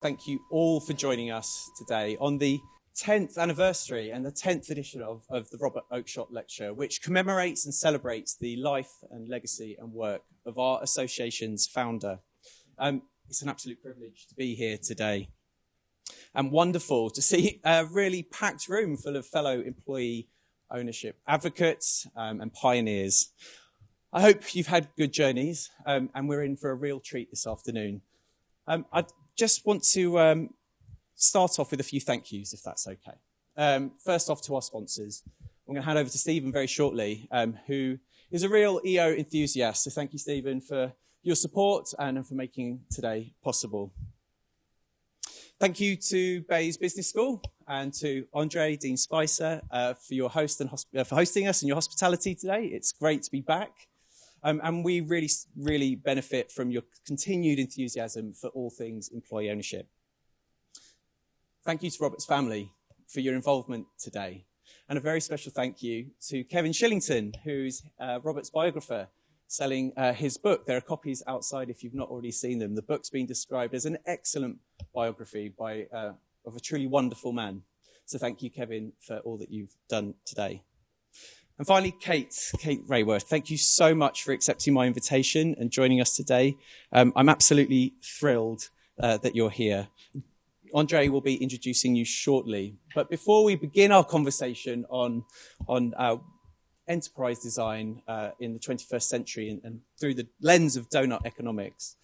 Thank you all for joining us today on the 10th anniversary and the 10th edition of the Robert Oakeshott Lecture, which commemorates and celebrates the life and legacy and work of our association's founder. It's an absolute privilege to be here today, and wonderful to see a really packed room full of fellow employee ownership advocates and pioneers. I hope you've had good journeys, and we're in for a real treat this afternoon. I just want to start off with a few thank yous, if that's okay. First off, to our sponsors. I'm going to hand over to Stephen very shortly, who is a real EO enthusiast. So thank you, Stephen, for your support and for making today possible. Thank you to Bayes Business School and to Andre, Dean Spicer, for your host and for hosting us and your hospitality today. It's great to be back. And we really benefit from your continued enthusiasm for all things employee ownership. Thank you to Robert's family for your involvement today. And a very special thank you to Kevin Shillington, who's Robert's biographer, selling his book. There are copies outside if you've not already seen them. The book's been described as an excellent biography of a truly wonderful man. So thank you, Kevin, for all that you've done today. And finally, Kate Raworth, thank you so much for accepting my invitation and joining us today. I'm absolutely thrilled that you're here. Andre will be introducing you shortly. But before we begin our conversation on enterprise design in the 21st century and through the lens of Doughnut Economics,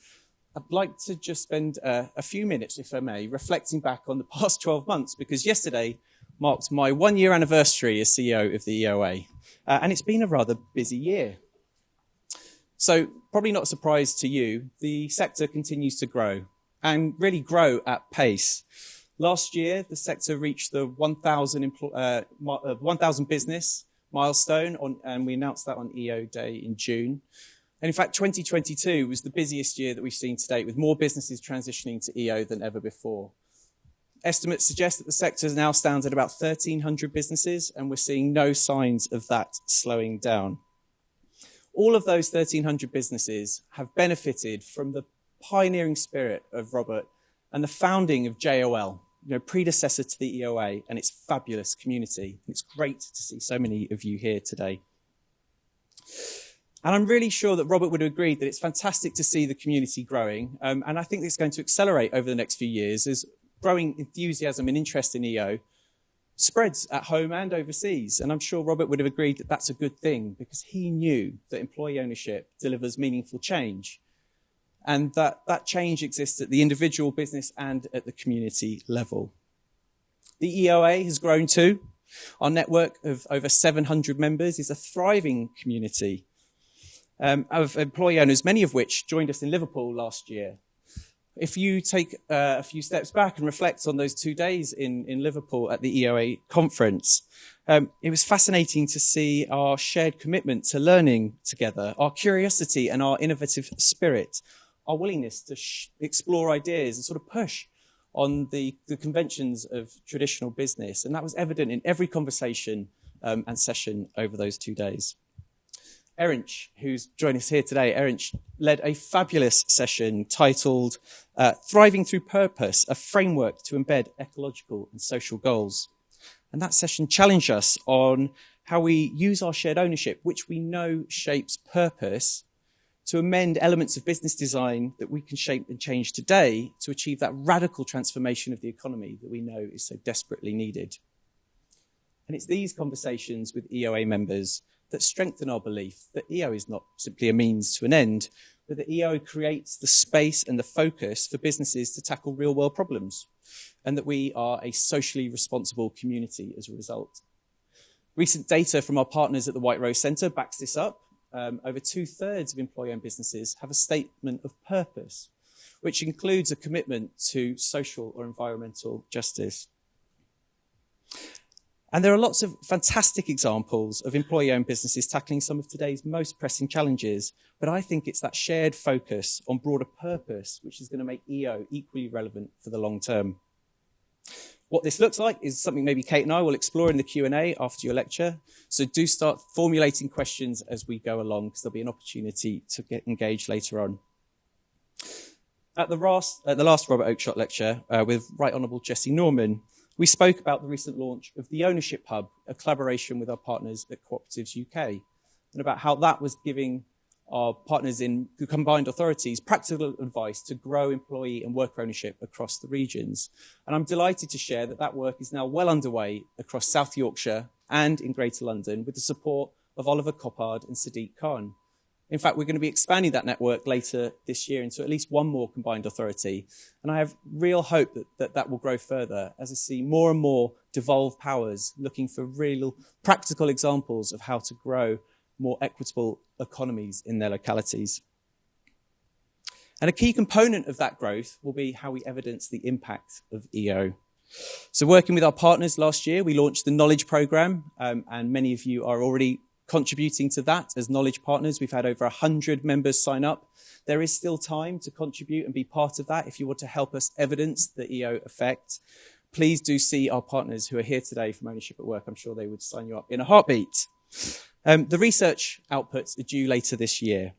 I'd like to just spend a few minutes, if I may, reflecting back on the past 12 months, because yesterday marked my 1-year anniversary as CEO of the EOA. And it's been a rather busy year. So probably not a surprise to you, the sector continues to grow and really grow at pace. Last year, the sector reached the 1,000 business milestone, and we announced that on EO Day in June. And in fact, 2022 was the busiest year that we've seen to date, with more businesses transitioning to EO than ever before. Estimates suggest that the sector now stands at about 1,300 businesses, and we're seeing no signs of that slowing down. All of those 1,300 businesses have benefited from the pioneering spirit of Robert and the founding of JOL, predecessor to the EOA, and its fabulous community. It's great to see so many of you here today. And I'm really sure that Robert would agree that it's fantastic to see the community growing, and I think it's going to accelerate over the next few years as growing enthusiasm and interest in EO spreads at home and overseas. And I'm sure Robert would have agreed that that's a good thing, because he knew that employee ownership delivers meaningful change, and that change exists at the individual business and at the community level. The EOA has grown too. Our network of over 700 members is a thriving community of employee owners, many of which joined us in Liverpool last year. If you take a few steps back and reflect on those 2 days in Liverpool at the EOA Conference, it was fascinating to see our shared commitment to learning together, our curiosity and our innovative spirit, our willingness to explore ideas and sort of push on the conventions of traditional business. And that was evident in every conversation and session over those 2 days. Erinch, who's joined us here today, Erinch led a fabulous session titled Thriving Through Purpose, a framework to embed ecological and social goals. And that session challenged us on how we use our shared ownership, which we know shapes purpose, to amend elements of business design that we can shape and change today to achieve that radical transformation of the economy that we know is so desperately needed. And it's these conversations with EOA members that strengthen our belief that EO is not simply a means to an end, but that EO creates the space and the focus for businesses to tackle real-world problems, and that we are a socially responsible community as a result. Recent data from our partners at the White Rose Centre backs this up. Over 2/3 of employee-owned businesses have a statement of purpose, which includes a commitment to social or environmental justice. And there are lots of fantastic examples of employee-owned businesses tackling some of today's most pressing challenges, but I think it's that shared focus on broader purpose which is going to make EO equally relevant for the long term. What this looks like is something maybe Kate and I will explore in the Q&A after your lecture, so do start formulating questions as we go along, because there'll be an opportunity to get engaged later on. At the last Robert Oakeshott Lecture with Right Honourable Jessie Norman, we spoke about the recent launch of the Ownership Hub, a collaboration with our partners at Cooperatives UK, and about how that was giving our partners in the combined authorities practical advice to grow employee and worker ownership across the regions. And I'm delighted to share that that work is now well underway across South Yorkshire and in Greater London with the support of Oliver Coppard and Sadiq Khan. In fact, we're going to be expanding that network later this year into at least one more combined authority. And I have real hope that will grow further as I see more and more devolved powers looking for real practical examples of how to grow more equitable economies in their localities. And a key component of that growth will be how we evidence the impact of EO. So working with our partners last year, we launched the Knowledge Programme, and many of you are already contributing to that as knowledge partners. We've had over 100 members sign up. There is still time to contribute and be part of that if you want to help us evidence the EO effect. Please do see our partners who are here today from Ownership at Work. I'm sure they would sign you up in a heartbeat. The research outputs are due later this year.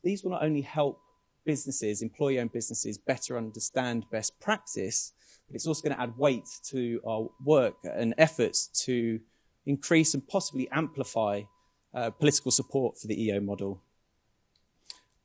These will not only help businesses, employee-owned businesses, better understand best practice, but it's also going to add weight to our work and efforts to increase and possibly amplify political support for the EO model.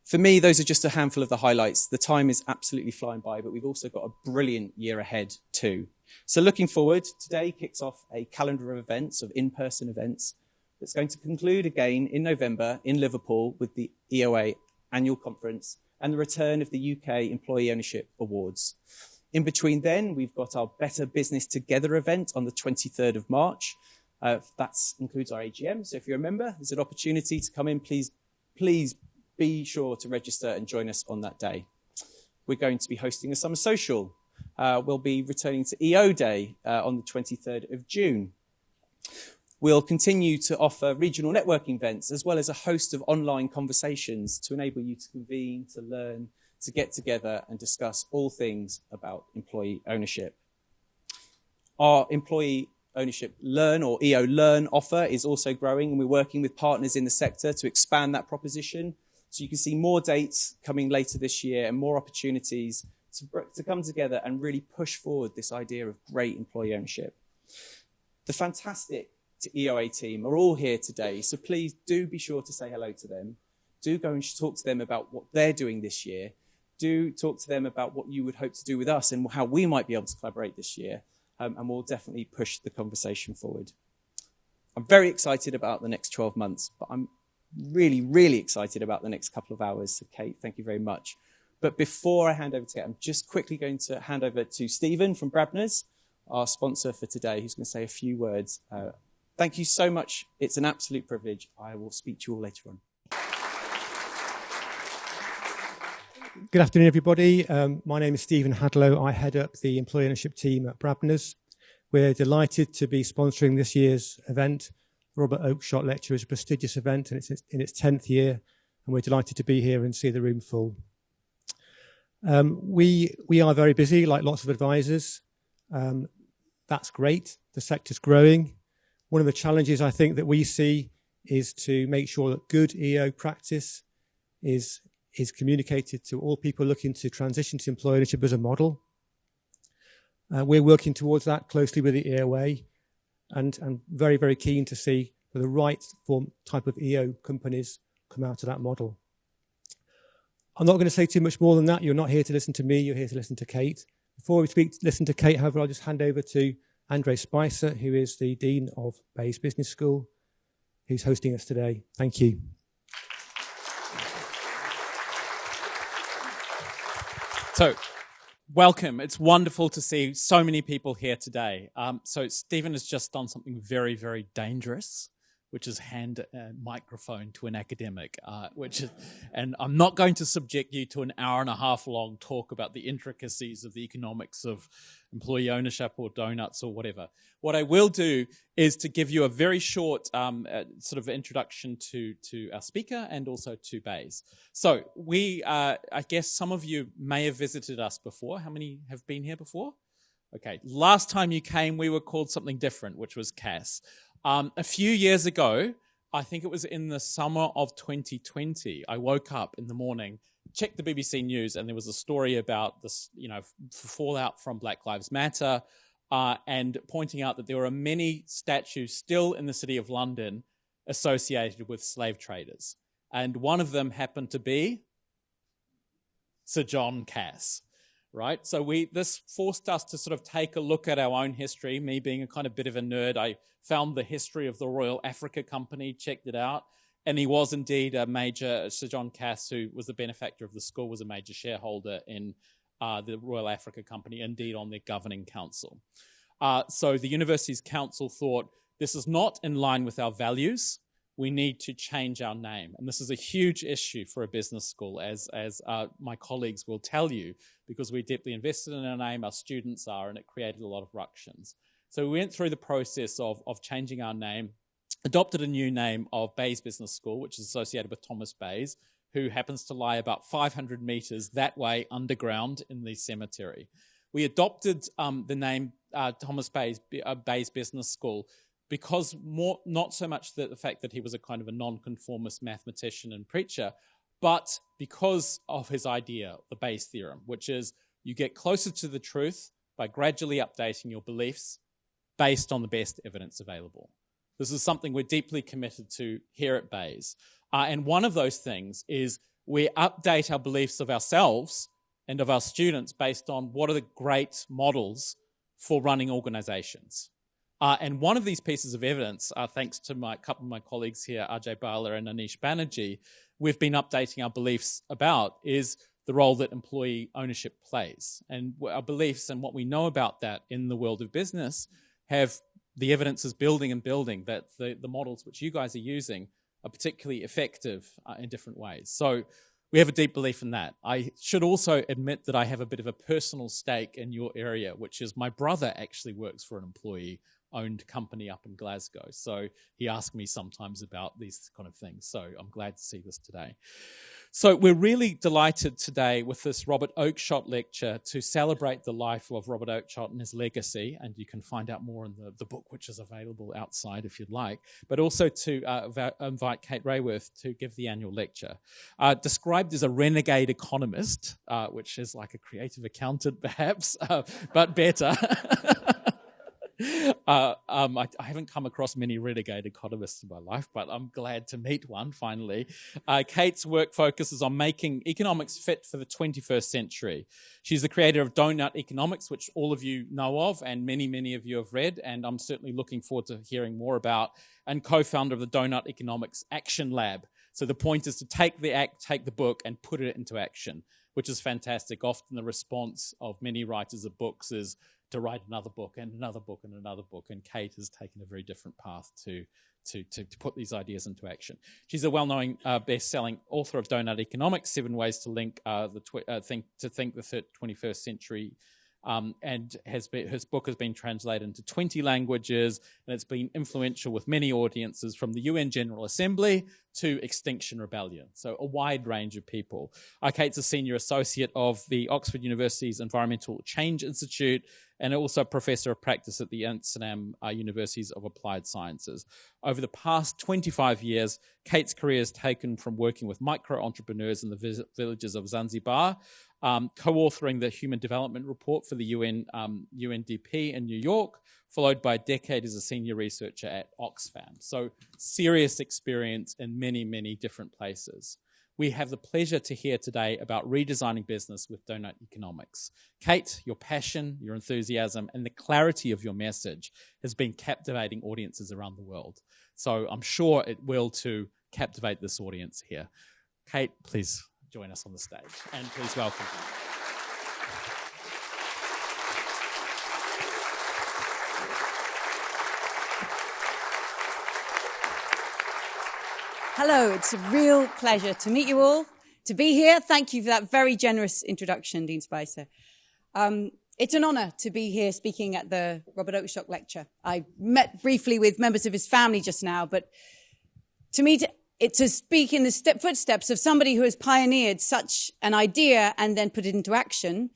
For me, those are just a handful of the highlights. The time is absolutely flying by, but we've also got a brilliant year ahead too. So looking forward, today kicks off a calendar of events, of in-person events, that's going to conclude again in November in Liverpool with the EOA Annual Conference and the return of the UK Employee Ownership Awards. In between then, we've got our Better Business Together event on the 23rd of March. That includes our AGM. So if you're a member, there's an opportunity to come in. Please be sure to register and join us on that day. We're going to be hosting a summer social. We'll be returning to EO Day on the 23rd of June. We'll continue to offer regional networking events as well as a host of online conversations to enable you to convene, to learn, to get together and discuss all things about employee ownership. Our Employee Ownership Learn or EO Learn offer is also growing, and we're working with partners in the sector to expand that proposition. So you can see more dates coming later this year and more opportunities to come together and really push forward this idea of great employee ownership. The fantastic EOA team are all here today, so please do be sure to say hello to them. Do go and talk to them about what they're doing this year. Do talk to them about what you would hope to do with us and how we might be able to collaborate this year. And we'll definitely push the conversation forward. I'm very excited about the next 12 months, but I'm really, really excited about the next couple of hours. So Kate, thank you very much. But before I hand over to Kate, I'm just quickly going to hand over to Stephen from Brabner's, our sponsor for today, who's going to say a few words. Thank you so much. It's an absolute privilege. I will speak to you all later on. Good afternoon, everybody. My name is Stephen Hadlow. I head up the employee ownership team at Brabner's. We're delighted to be sponsoring this year's event. Robert Oakeshott Lecture is a prestigious event, and it's in its 10th year, and we're delighted to be here and see the room full. We are very busy, like lots of advisors. That's great. The sector's growing. One of the challenges I think that we see is to make sure that good EO practice is communicated to all people looking to transition to employee ownership as a model. We're working towards that closely with the EOA and very, very keen to see the right type of EO companies come out of that model. I'm not going to say too much more than that. You're not here to listen to me. You're here to listen to Kate. Before we listen to Kate, however, I'll just hand over to Andre Spicer, who is the Dean of Bayes Business School, who's hosting us today. Thank you. So, welcome. It's wonderful to see so many people here today. So Stephen has just done something very, very dangerous, which is hand a microphone to an academic, and I'm not going to subject you to an hour and a half long talk about the intricacies of the economics of employee ownership or donuts or whatever. What I will do is to give you a very short sort of introduction to our speaker and also to Bayes. So I guess some of you may have visited us before. How many have been here before? Okay, last time you came, we were called something different, which was CAS. A few years ago, I think it was in the summer of 2020, I woke up in the morning, checked the BBC News, and there was a story about this, fallout from Black Lives Matter, and pointing out that there were many statues still in the city of London associated with slave traders. And one of them happened to be Sir John Cass, right? So this forced us to sort of take a look at our own history. Me being a kind of bit of a nerd, I found the history of the Royal Africa Company, checked it out, and he was indeed a major, Sir John Cass, who was the benefactor of the school, was a major shareholder in the Royal Africa Company, indeed on their governing council. So the university's council thought, this is not in line with our values. We need to change our name. And this is a huge issue for a business school, as my colleagues will tell you, because we're deeply invested in our name, our students are, and it created a lot of ructions. So we went through the process of changing our name, adopted a new name of Bayes Business School, which is associated with Thomas Bayes, who happens to lie about 500 meters that way underground in the cemetery. We adopted the name Thomas Bayes Business School because not so much the fact that he was a kind of a nonconformist mathematician and preacher, but because of his idea, the Bayes theorem, which is you get closer to the truth by gradually updating your beliefs based on the best evidence available. This is something we're deeply committed to here at Bayes. And one of those things is we update our beliefs of ourselves and of our students based on what are the great models for running organizations. And one of these pieces of evidence, thanks to a couple of my colleagues here, Ajay Bala and Anish Banerjee, we've been updating our beliefs about is the role that employee ownership plays. And our beliefs and what we know about that in the world of business have the evidence is building and building that the models which you guys are using are particularly effective in different ways. So we have a deep belief in that. I should also admit that I have a bit of a personal stake in your area, which is my brother actually works for an employee-owned company up in Glasgow. So he asks me sometimes about these kind of things. So I'm glad to see this today. So we're really delighted today with this Robert Oakeshott Lecture to celebrate the life of Robert Oakeshott and his legacy, and you can find out more in the book, which is available outside if you'd like, but also to invite Kate Raworth to give the annual lecture. Described as a renegade economist, which is like a creative accountant perhaps, but better. I haven't come across many renegade economists in my life, but I'm glad to meet one finally. Kate's work focuses on making economics fit for the 21st century. She's the creator of Doughnut Economics, which all of you know of and many, many of you have read, and I'm certainly looking forward to hearing more about, and co-founder of the Doughnut Economics Action Lab. So the point is to take the book and put it into action, which is fantastic. Often the response of many writers of books is to write another book and another book and another book. And Kate has taken a very different path to put these ideas into action. She's a well-known best-selling author of Doughnut Economics, 7 Ways to Link Think the 21st Century, and his book has been translated into 20 languages, and it's been influential with many audiences from the UN General Assembly to Extinction Rebellion, so a wide range of people. Kate's a senior associate of the Oxford University's Environmental Change Institute and also a professor of practice at the Amsterdam Universities of Applied Sciences. Over the past 25 years, Kate's career has taken from working with micro-entrepreneurs in the villages of Zanzibar, co-authoring the Human Development Report for the UNDP in New York, followed by a decade as a senior researcher at Oxfam. So serious experience in many, many different places. We have the pleasure to hear today about redesigning business with Doughnut Economics. Kate, your passion, your enthusiasm, and the clarity of your message has been captivating audiences around the world. So I'm sure it will too captivate this audience here. Kate, please join us on the stage, and please welcome. Hello, it's a real pleasure to meet you all, to be here. Thank you for that very generous introduction, Dean Spicer. It's an honor to be here speaking at the Robert Oakeshott Lecture. I met briefly with members of his family just now, but to me, to speak in the footsteps of somebody who has pioneered such an idea and then put it into action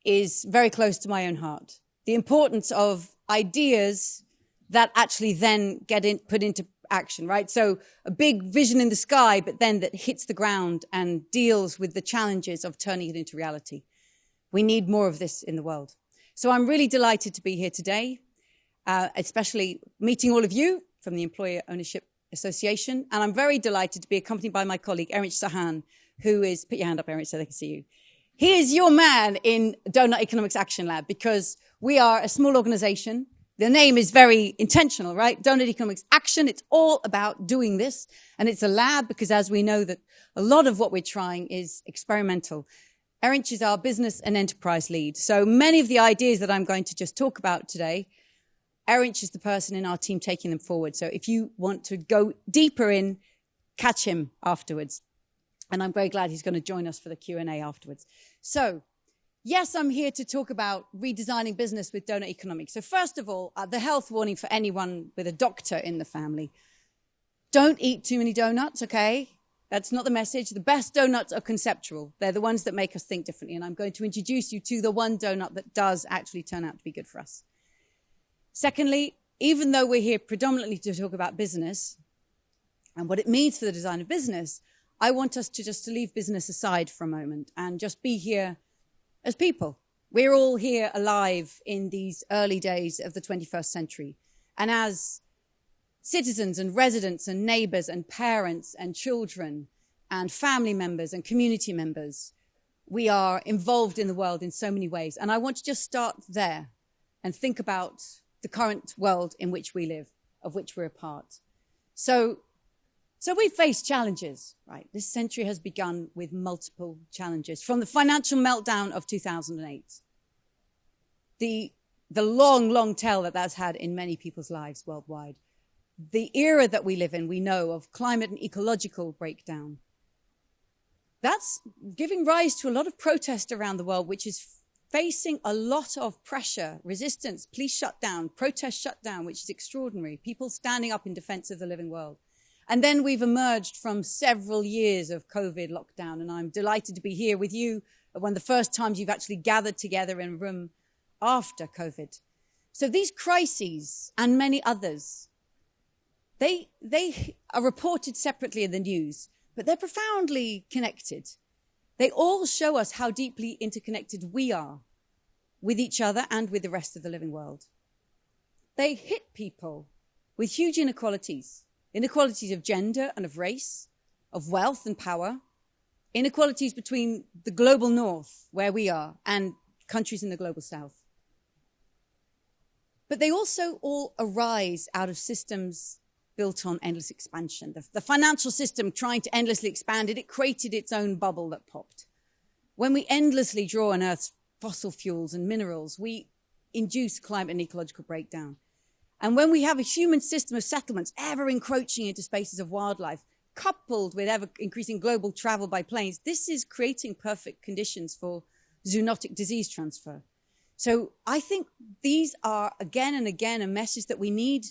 is very close to my own heart. The importance of ideas that actually then get put into action, right? So a big vision in the sky, but then that hits the ground and deals with the challenges of turning it into reality. We need more of this in the world. So I'm really delighted to be here today, especially meeting all of you from the Employer Ownership Association. And I'm very delighted to be accompanied by my colleague, Erinch Sahan, who is, put your hand up, Erinch, so they can see you. He is your man in Doughnut Economics Action Lab because we are a small organization. The name is very intentional, right? Doughnut Economics Action. It's all about doing this. And it's a lab because as we know that a lot of what we're trying is experimental. Erinch is our business and enterprise lead. So many of the ideas that I'm going to just talk about today, Erinch is the person in our team taking them forward. So if you want to go deeper in, catch him afterwards. And I'm very glad he's going to join us for the Q&A afterwards. So, yes, I'm here to talk about redesigning business with Doughnut Economics. So first of all, the health warning for anyone with a doctor in the family. Don't eat too many donuts, okay? That's not the message. The best donuts are conceptual. They're the ones that make us think differently. And I'm going to introduce you to the one donut that does actually turn out to be good for us. Secondly, even though we're here predominantly to talk about business and what it means for the design of business, I want us to just leave business aside for a moment and just be here as people. We're all here alive in these early days of the 21st century. And as citizens and residents and neighbors and parents and children and family members and community members, we are involved in the world in so many ways. And I want to just start there and think about the current world in which we live, of which we're a part. So we face challenges, right? This century has begun with multiple challenges. From the financial meltdown of 2008, the long, long tail that that's had in many people's lives worldwide, the era that we live in, we know, of climate and ecological breakdown. That's giving rise to a lot of protest around the world, which is facing a lot of pressure, resistance, police shutdown, protest shutdown, which is extraordinary, people standing up in defense of the living world. And then we've emerged from several years of COVID lockdown, and I'm delighted to be here with you at one of the first times you've actually gathered together in a room after COVID. So these crises and many others, they are reported separately in the news, but they're profoundly connected. They all show us how deeply interconnected we are with each other and with the rest of the living world. They hit people with huge inequalities of gender and of race, of wealth and power, inequalities between the global north, where we are, and countries in the global south. But they also all arise out of systems built on endless expansion. The financial system trying to endlessly expand it created its own bubble that popped. When we endlessly draw on Earth's fossil fuels and minerals, we induce climate and ecological breakdown. And when we have a human system of settlements ever encroaching into spaces of wildlife, coupled with ever increasing global travel by planes, this is creating perfect conditions for zoonotic disease transfer. So I think these are again and again a message that we need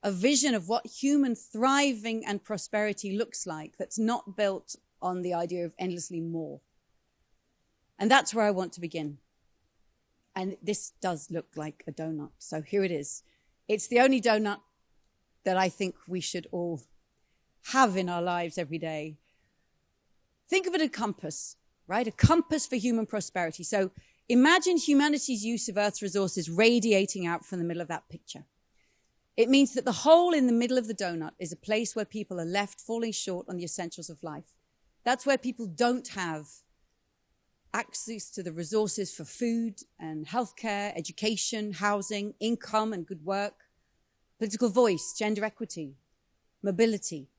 a vision of what human thriving and prosperity looks like that's not built on the idea of endlessly more. And that's where I want to begin. And this does look like a donut. So here it is. It's the only donut that I think we should all have in our lives every day. Think of it as a compass, right? A compass for human prosperity. So imagine humanity's use of Earth's resources radiating out from the middle of that picture. It means that the hole in the middle of the donut is a place where people are left falling short on the essentials of life. That's where people don't have access to the resources for food and healthcare, education, housing, income and good work, political voice, gender equity, mobility.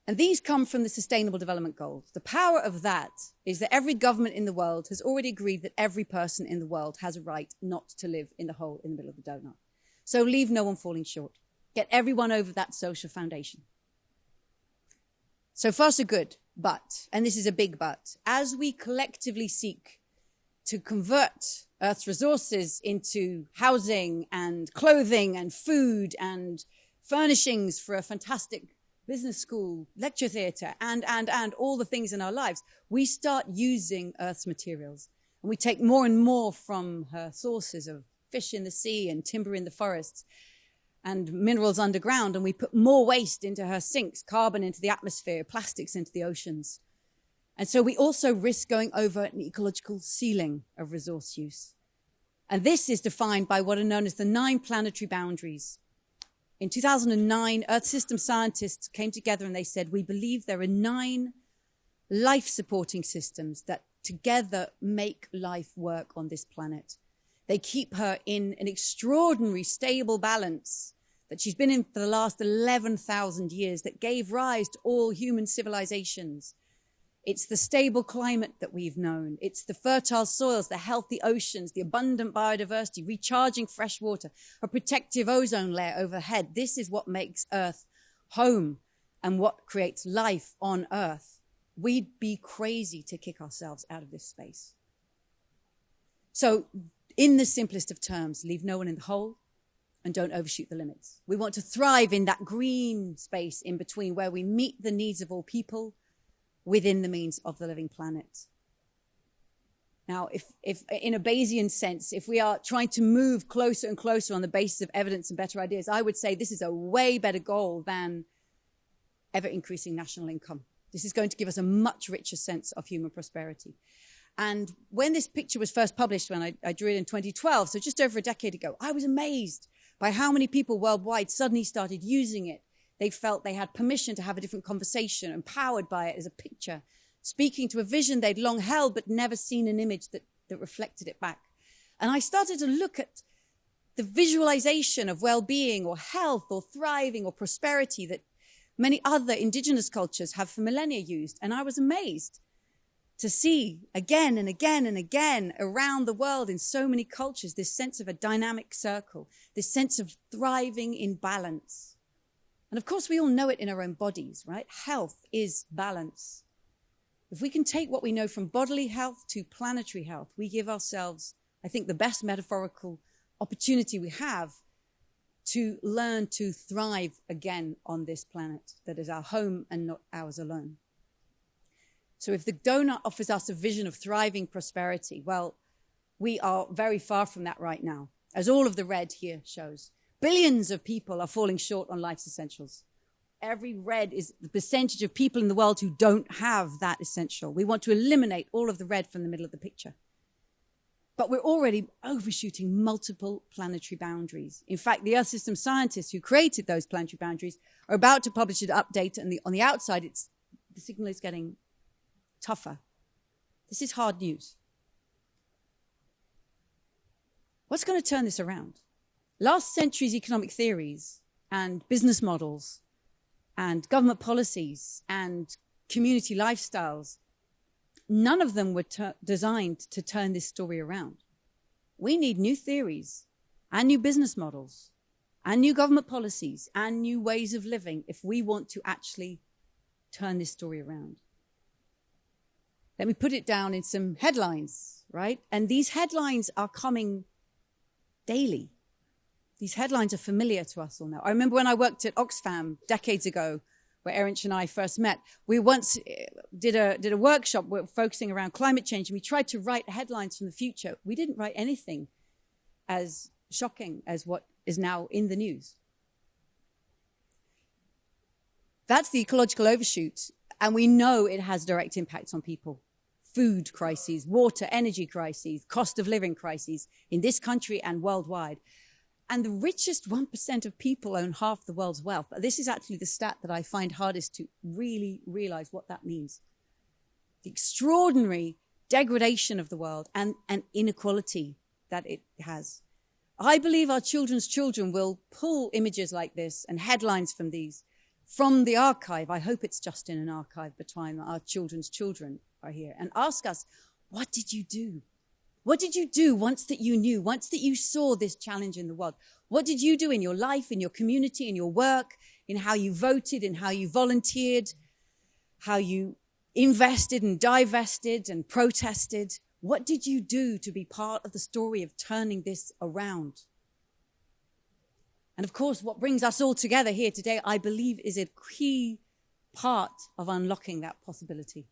And these come from the Sustainable Development Goals. The power of that is that every government in the world has already agreed that every person in the world has a right not to live in the hole in the middle of the donut. So leave no one falling short. Get everyone over that social foundation. So far, so good. But, and this is a big but, as we collectively seek to convert Earth's resources into housing and clothing and food and furnishings for a fantastic business school, lecture theatre, and all the things in our lives, we start using Earth's materials. And we take more and more from her sources of fish in the sea and timber in the forests. and minerals underground, and we put more waste into her sinks, carbon into the atmosphere, plastics into the oceans. And so we also risk going over an ecological ceiling of resource use. And this is defined by what are known as the 9 planetary boundaries. In 2009, Earth system scientists came together and they said, we believe there are 9 life-supporting systems that together make life work on this planet. They keep her in an extraordinary stable balance that she's been in for the last 11,000 years that gave rise to all human civilizations. It's the stable climate that we've known. It's the fertile soils, the healthy oceans, the abundant biodiversity, recharging fresh water, a protective ozone layer overhead. This is what makes Earth home and what creates life on Earth. We'd be crazy to kick ourselves out of this space. So, in the simplest of terms, leave no one in the hole and don't overshoot the limits. We want to thrive in that green space in between where we meet the needs of all people within the means of the living planet. Now, if in a Bayesian sense, if we are trying to move closer and closer on the basis of evidence and better ideas, I would say this is a way better goal than ever increasing national income. This is going to give us a much richer sense of human prosperity. And when this picture was first published, when I drew it in 2012, so just over a decade ago, I was amazed by how many people worldwide suddenly started using it. They felt they had permission to have a different conversation, empowered by it as a picture, speaking to a vision they'd long held but never seen an image that reflected it back. And I started to look at the visualization of well-being or health or thriving or prosperity that many other indigenous cultures have for millennia used. And I was amazed to see again and again and again around the world in so many cultures this sense of a dynamic circle, this sense of thriving in balance. And of course, we all know it in our own bodies, right? Health is balance. If we can take what we know from bodily health to planetary health, we give ourselves, I think, the best metaphorical opportunity we have to learn to thrive again on this planet that is our home and not ours alone. So if the donut offers us a vision of thriving prosperity, well, we are very far from that right now, as all of the red here shows. Billions of people are falling short on life's essentials. Every red is the percentage of people in the world who don't have that essential. We want to eliminate all of the red from the middle of the picture. But we're already overshooting multiple planetary boundaries. In fact, the Earth system scientists who created those planetary boundaries are about to publish an update, and on the outside, the signal is getting tougher. This is hard news. What's going to turn this around? Last century's economic theories and business models and government policies and community lifestyles, none of them were designed to turn this story around. We need new theories and new business models and new government policies and new ways of living if we want to actually turn this story around. Let me put it down in some headlines, right? And these headlines are coming daily. These headlines are familiar to us all now. I remember when I worked at Oxfam decades ago, where Erinch and I first met, we once did a workshop focusing around climate change, and we tried to write headlines from the future. We didn't write anything as shocking as what is now in the news. That's the ecological overshoot, and we know it has direct impacts on people. Food crises, water, energy crises, cost of living crises in this country and worldwide. And the richest 1% of people own half the world's wealth. This is actually the stat that I find hardest to really realize what that means. The extraordinary degradation of the world and inequality that it has. I believe our children's children will pull images like this and headlines from these from the archive. I hope it's just in an archive by the time our children's children are here, and ask us, what did you do? What did you do once that you knew, once that you saw this challenge in the world? What did you do in your life, in your community, in your work, in how you voted, in how you volunteered, how you invested and divested and protested? What did you do to be part of the story of turning this around? And of course, what brings us all together here today, I believe, is a key part of unlocking that possibility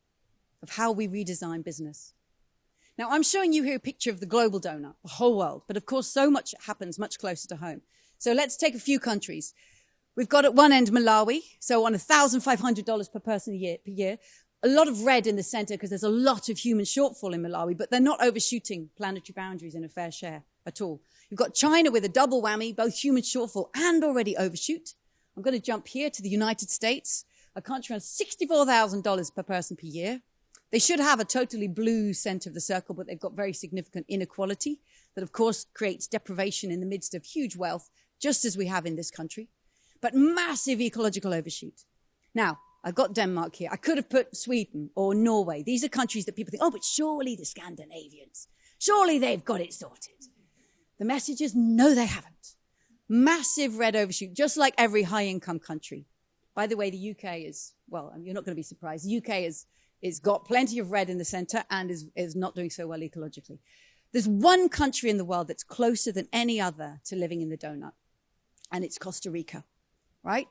of how we redesign business. Now, I'm showing you here a picture of the global donut, the whole world. But of course, so much happens much closer to home. So let's take a few countries. We've got at one end Malawi, so on $1,500 per person per year. A lot of red in the center because there's a lot of human shortfall in Malawi, but they're not overshooting planetary boundaries in a fair share at all. You've got China with a double whammy, both human shortfall and already overshoot. I'm going to jump here to the United States, a country on $64,000 per person per year. They should have a totally blue center of the circle, but they've got very significant inequality that, of course, creates deprivation in the midst of huge wealth, just as we have in this country, but massive ecological overshoot. Now, I've got Denmark here. I could have put Sweden or Norway. These are countries that people think, oh, but surely the Scandinavians, surely they've got it sorted. The message is, no, they haven't. Massive red overshoot, just like every high-income country. By the way, the UK is, well, you're not going to be surprised. The UK is got plenty of red in the center and is not doing so well ecologically. There's one country in the world that's closer than any other to living in the donut, and it's Costa Rica, right?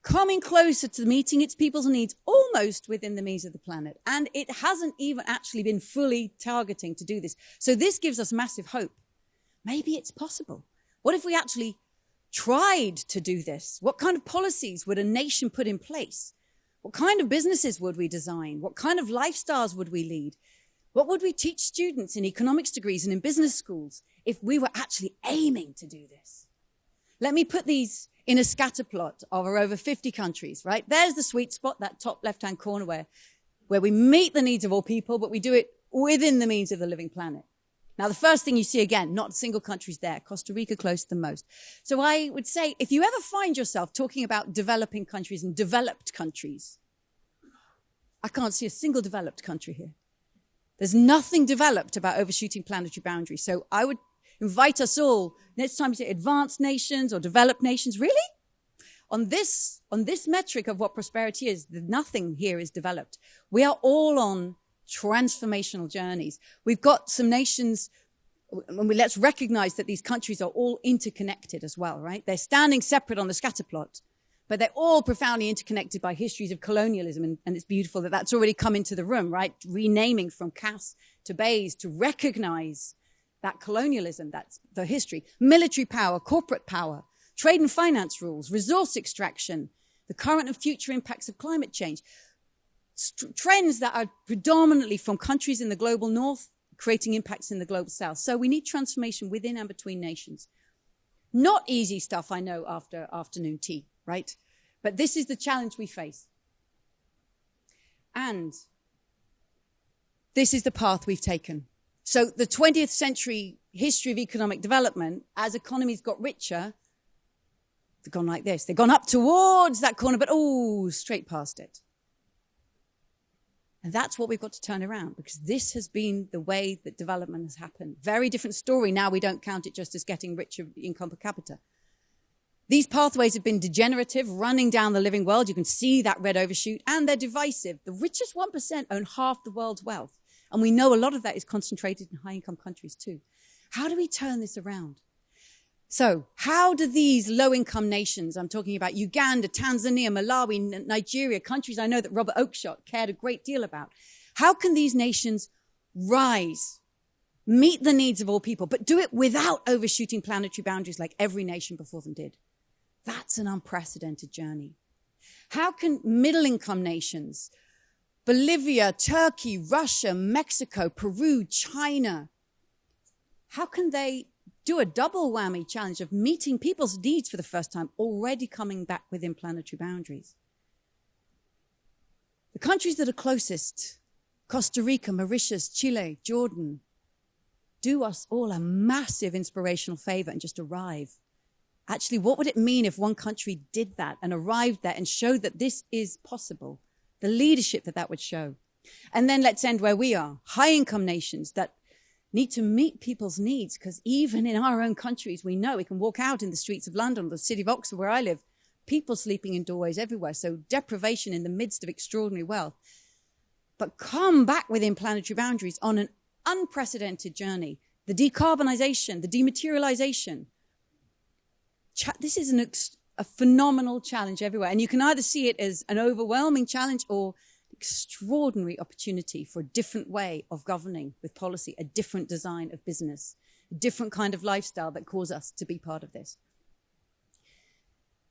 Coming closer to meeting its people's needs almost within the means of the planet. And it hasn't even actually been fully targeting to do this. So this gives us massive hope. Maybe it's possible. What if we actually tried to do this? What kind of policies would a nation put in place? What kind of businesses would we design? What kind of lifestyles would we lead? What would we teach students in economics degrees and in business schools if we were actually aiming to do this? Let me put these in a scatter plot of over 50 countries, right? There's the sweet spot, that top left-hand corner where we meet the needs of all people, but we do it within the means of the living planet. Now, the first thing you see, again, not a single country's there. Costa Rica close the most. So I would say, if you ever find yourself talking about developing countries and developed countries, I can't see a single developed country here. There's nothing developed about overshooting planetary boundaries. So I would invite us all, next time you say advanced nations or developed nations, really? On this metric of what prosperity is, nothing here is developed. We are all on transformational journeys. We've got some nations, let's recognize that these countries are all interconnected as well, right? They're standing separate on the scatter plot, but they're all profoundly interconnected by histories of colonialism. And it's beautiful that that's already come into the room, right? Renaming from Cass to Bays to recognize that colonialism, that's the history. Military power, corporate power, trade and finance rules, resource extraction, the current and future impacts of climate change. Trends that are predominantly from countries in the global north, creating impacts in the global south. So we need transformation within and between nations. Not easy stuff, I know, after afternoon tea, right? But this is the challenge we face. And this is the path we've taken. So the 20th century history of economic development, as economies got richer, they've gone like this. They've gone up towards that corner, but straight past it. And that's what we've got to turn around, because this has been the way that development has happened. Very different story. Now we don't count it just as getting richer income per capita. These pathways have been degenerative, running down the living world. You can see that red overshoot, and they're divisive. The richest 1% own half the world's wealth. And we know a lot of that is concentrated in high-income countries too. How do we turn this around? So how do these low-income nations, I'm talking about Uganda, Tanzania, Malawi, Nigeria, countries I know that Robert Oakeshott cared a great deal about, how can these nations rise, meet the needs of all people, but do it without overshooting planetary boundaries like every nation before them did? That's an unprecedented journey. How can middle-income nations, Bolivia, Turkey, Russia, Mexico, Peru, China, how can they do a double whammy challenge of meeting people's needs for the first time, already coming back within planetary boundaries? The countries that are closest, Costa Rica, Mauritius, Chile, Jordan, do us all a massive inspirational favor and just arrive. Actually, what would it mean if one country did that and arrived there and showed that this is possible? The leadership that would show. And then let's end where we are. High-income nations that need to meet people's needs, because even in our own countries, we know we can walk out in the streets of London, the city of Oxford, where I live, people sleeping in doorways everywhere. So deprivation in the midst of extraordinary wealth. But come back within planetary boundaries on an unprecedented journey. The decarbonization, the dematerialization. This is a phenomenal challenge everywhere. And you can either see it as an overwhelming challenge or extraordinary opportunity for a different way of governing with policy, a different design of business, a different kind of lifestyle that calls us to be part of this.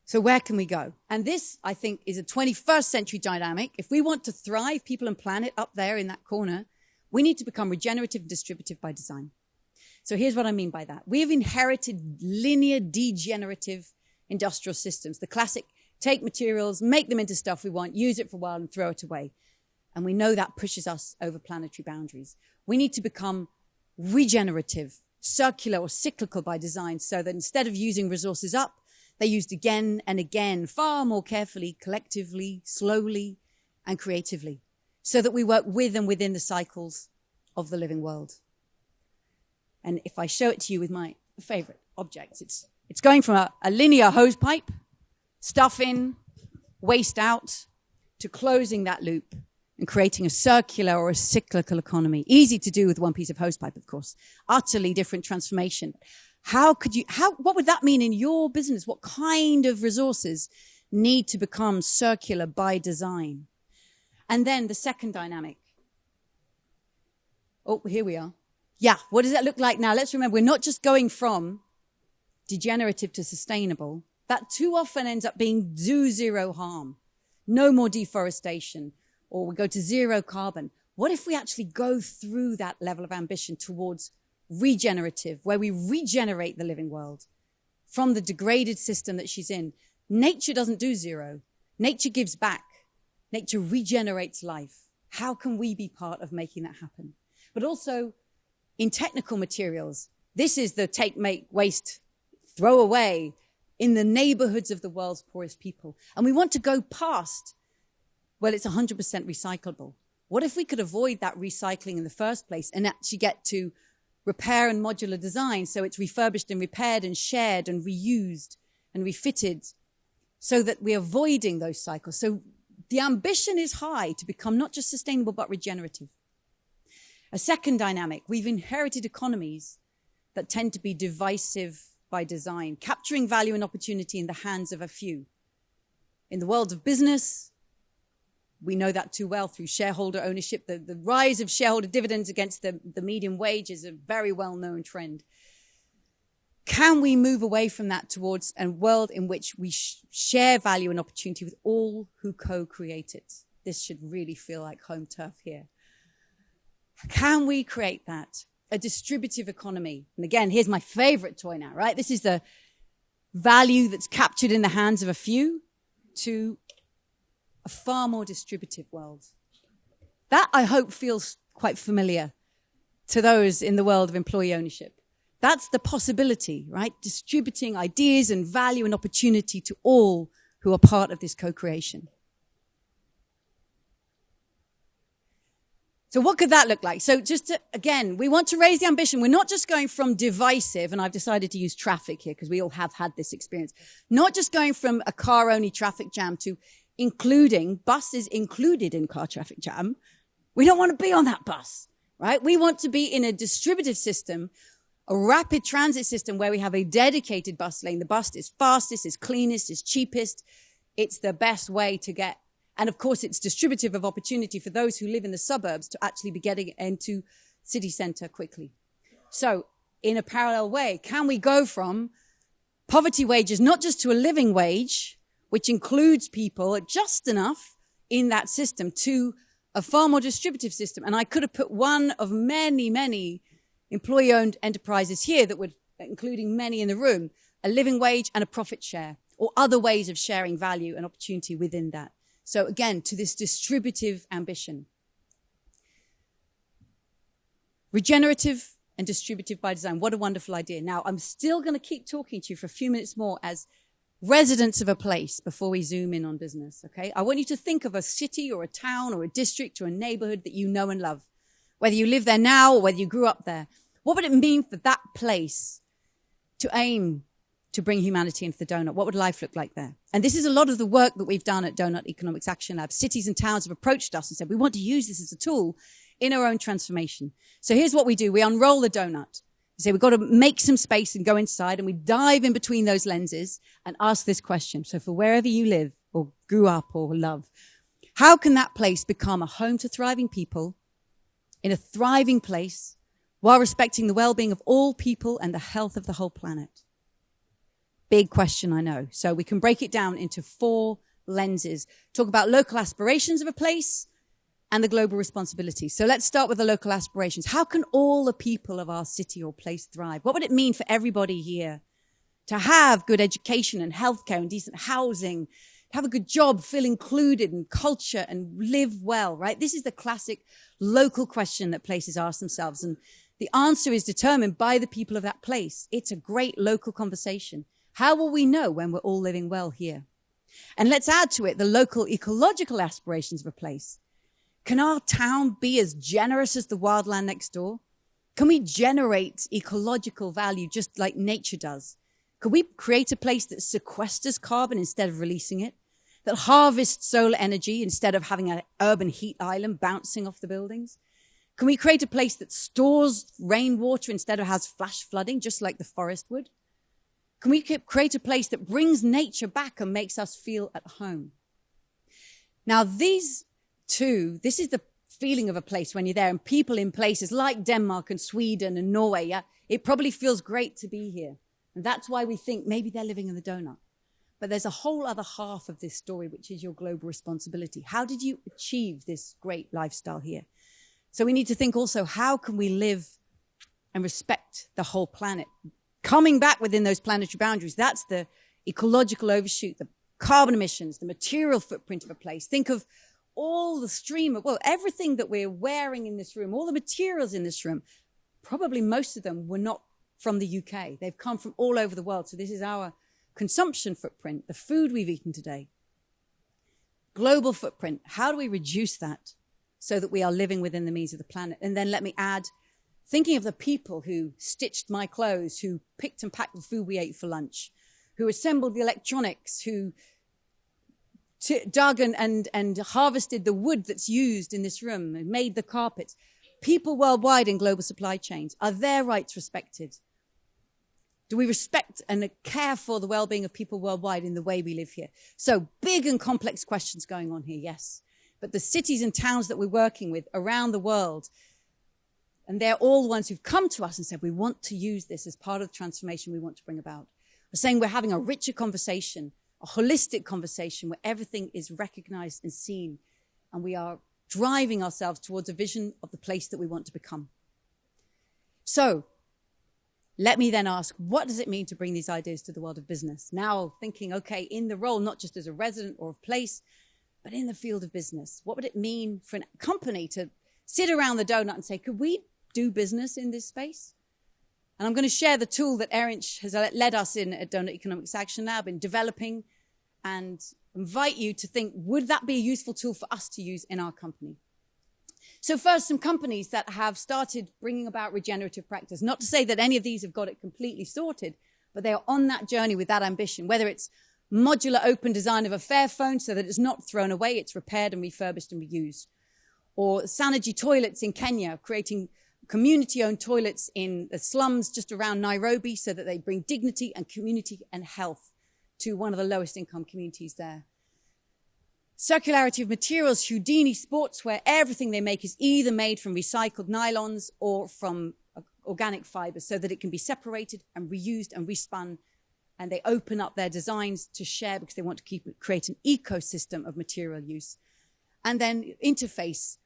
So where can we go? And this, I think, is a 21st century dynamic. If we want to thrive, people and planet up there in that corner, we need to become regenerative and distributive by design. So here's what I mean by that. We have inherited linear, degenerative industrial systems. The classic, take materials, make them into stuff we want, use it for a while and throw it away. And we know that pushes us over planetary boundaries. We need to become regenerative, circular or cyclical by design, so that instead of using resources up, they're used again and again, far more carefully, collectively, slowly, and creatively, so that we work with and within the cycles of the living world. And if I show it to you with my favorite objects, it's going from a linear hose pipe, stuff in, waste out, to closing that loop and creating a circular or a cyclical economy. Easy to do with one piece of hose pipe, of course. Utterly different transformation. What would that mean in your business? What kind of resources need to become circular by design? And then the second dynamic. Oh, here we are. Yeah, what does that look like now? Let's remember, we're not just going from degenerative to sustainable. That too often ends up being do zero harm. No more deforestation, or we go to zero carbon. What if we actually go through that level of ambition towards regenerative, where we regenerate the living world from the degraded system that she's in? Nature doesn't do zero. Nature gives back. Nature regenerates life. How can we be part of making that happen? But also, in technical materials, this is the take, make, waste, throw away in the neighborhoods of the world's poorest people. And we want to go past, well, it's 100% recyclable. What if we could avoid that recycling in the first place and actually get to repair and modular design, so it's refurbished and repaired and shared and reused and refitted, so that we're avoiding those cycles? So the ambition is high to become not just sustainable, but regenerative. A second dynamic, we've inherited economies that tend to be divisive by design, capturing value and opportunity in the hands of a few. In the world of business, we know that too well through shareholder ownership. The rise of shareholder dividends against the median wage is a very well-known trend. Can we move away from that towards a world in which we share value and opportunity with all who co-create it? This should really feel like home turf here. Can we create that? A distributive economy. And again, here's my favorite toy now, right? This is the value that's captured in the hands of a few to a far more distributive world. That, I hope, feels quite familiar to those in the world of employee ownership. That's the possibility, right? Distributing ideas and value and opportunity to all who are part of this co-creation. So what could that look like? So again, we want to raise the ambition. We're not just going from divisive, and I've decided to use traffic here because we all have had this experience, not just going from a car-only traffic jam to including buses included in car traffic jam. We don't want to be on that bus, right? We want to be in a distributive system, a rapid transit system where we have a dedicated bus lane. The bus is fastest, is cleanest, is cheapest. It's the best way to get. And of course, it's distributive of opportunity for those who live in the suburbs to actually be getting into city centre quickly. So in a parallel way, can we go from poverty wages, not just to a living wage, which includes people just enough in that system, to a far more distributive system? And I could have put one of many, many employee-owned enterprises here that would, including many in the room, a living wage and a profit share, or other ways of sharing value and opportunity within that. So again, to this distributive ambition. Regenerative and distributive by design. What a wonderful idea. Now, I'm still going to keep talking to you for a few minutes more as residents of a place before we zoom in on business, okay? I want you to think of a city or a town or a district or a neighborhood that you know and love, whether you live there now or whether you grew up there. What would it mean for that place to aim to bring humanity into the donut? What would life look like there? And this is a lot of the work that we've done at Doughnut Economics Action Lab. Cities and towns have approached us and said, we want to use this as a tool in our own transformation. So here's what we do. We unroll the donut. We say we've got to make some space and go inside, and we dive in between those lenses and ask this question. So for wherever you live or grew up or love, How can that place become a home to thriving people in a thriving place while respecting the well-being of all people and the health of the whole planet? Big question, I know. So we can break it down into 4 lenses. Talk about local aspirations of a place and the global responsibility. So let's start with the local aspirations. How can all the people of our city or place thrive? What would it mean for everybody here to have good education and healthcare and decent housing, have a good job, feel included in culture and live well, right? This is the classic local question that places ask themselves. And the answer is determined by the people of that place. It's a great local conversation. How will we know when we're all living well here? And let's add to it the local ecological aspirations of a place. Can our town be as generous as the wildland next door? Can we generate ecological value just like nature does? Can we create a place that sequesters carbon instead of releasing it? That harvests solar energy instead of having an urban heat island bouncing off the buildings? Can we create a place that stores rainwater instead of has flash flooding, just like the forest would? Can we create a place that brings nature back and makes us feel at home? Now, these two, this is the feeling of a place when you're there, and people in places like Denmark and Sweden and Norway, yeah, it probably feels great to be here. And that's why we think maybe they're living in the donut. But there's a whole other half of this story, which is your global responsibility. How did you achieve this great lifestyle here? So we need to think also, how can we live and respect the whole planet? Coming back within those planetary boundaries, that's the ecological overshoot, the carbon emissions, the material footprint of a place. Think of all the stream of, well, everything that we're wearing in this room, all the materials in this room, probably most of them were not from the UK. They've come from all over the world. So this is our consumption footprint, the food we've eaten today. Global footprint, how do we reduce that so that we are living within the means of the planet? And then let me add, thinking of the people who stitched my clothes, who picked and packed the food we ate for lunch, who assembled the electronics, who dug and harvested the wood that's used in this room and made the carpets. People worldwide in global supply chains, are their rights respected? Do we respect and care for the well-being of people worldwide in the way we live here? So big and complex questions going on here, yes. But the cities and towns that we're working with around the world, and they're all the ones who've come to us and said, we want to use this as part of the transformation we want to bring about. We're saying we're having a richer conversation, a holistic conversation where everything is recognized and seen, and we are driving ourselves towards a vision of the place that we want to become. So let me then ask, what does it mean to bring these ideas to the world of business? Now thinking, okay, in the role, not just as a resident or a place, but in the field of business. What would it mean for a company to sit around the donut and say, could we do business in this space? And I'm going to share the tool that Erinch has led us in at Doughnut Economics Action Lab in developing, and invite you to think, would that be a useful tool for us to use in our company? So first, some companies that have started bringing about regenerative practice. Not to say that any of these have got it completely sorted, but they are on that journey with that ambition, whether it's modular open design of a Fairphone so that it's not thrown away, it's repaired and refurbished and reused. Or Sanergy Toilets in Kenya, creating community-owned toilets in the slums just around Nairobi so that they bring dignity and community and health to one of the lowest income communities there. Circularity of materials, Houdini Sportswear, everything they make is either made from recycled nylons or from organic fibers so that it can be separated and reused and respun. And they open up their designs to share because they want to create an ecosystem of material use. And then interface,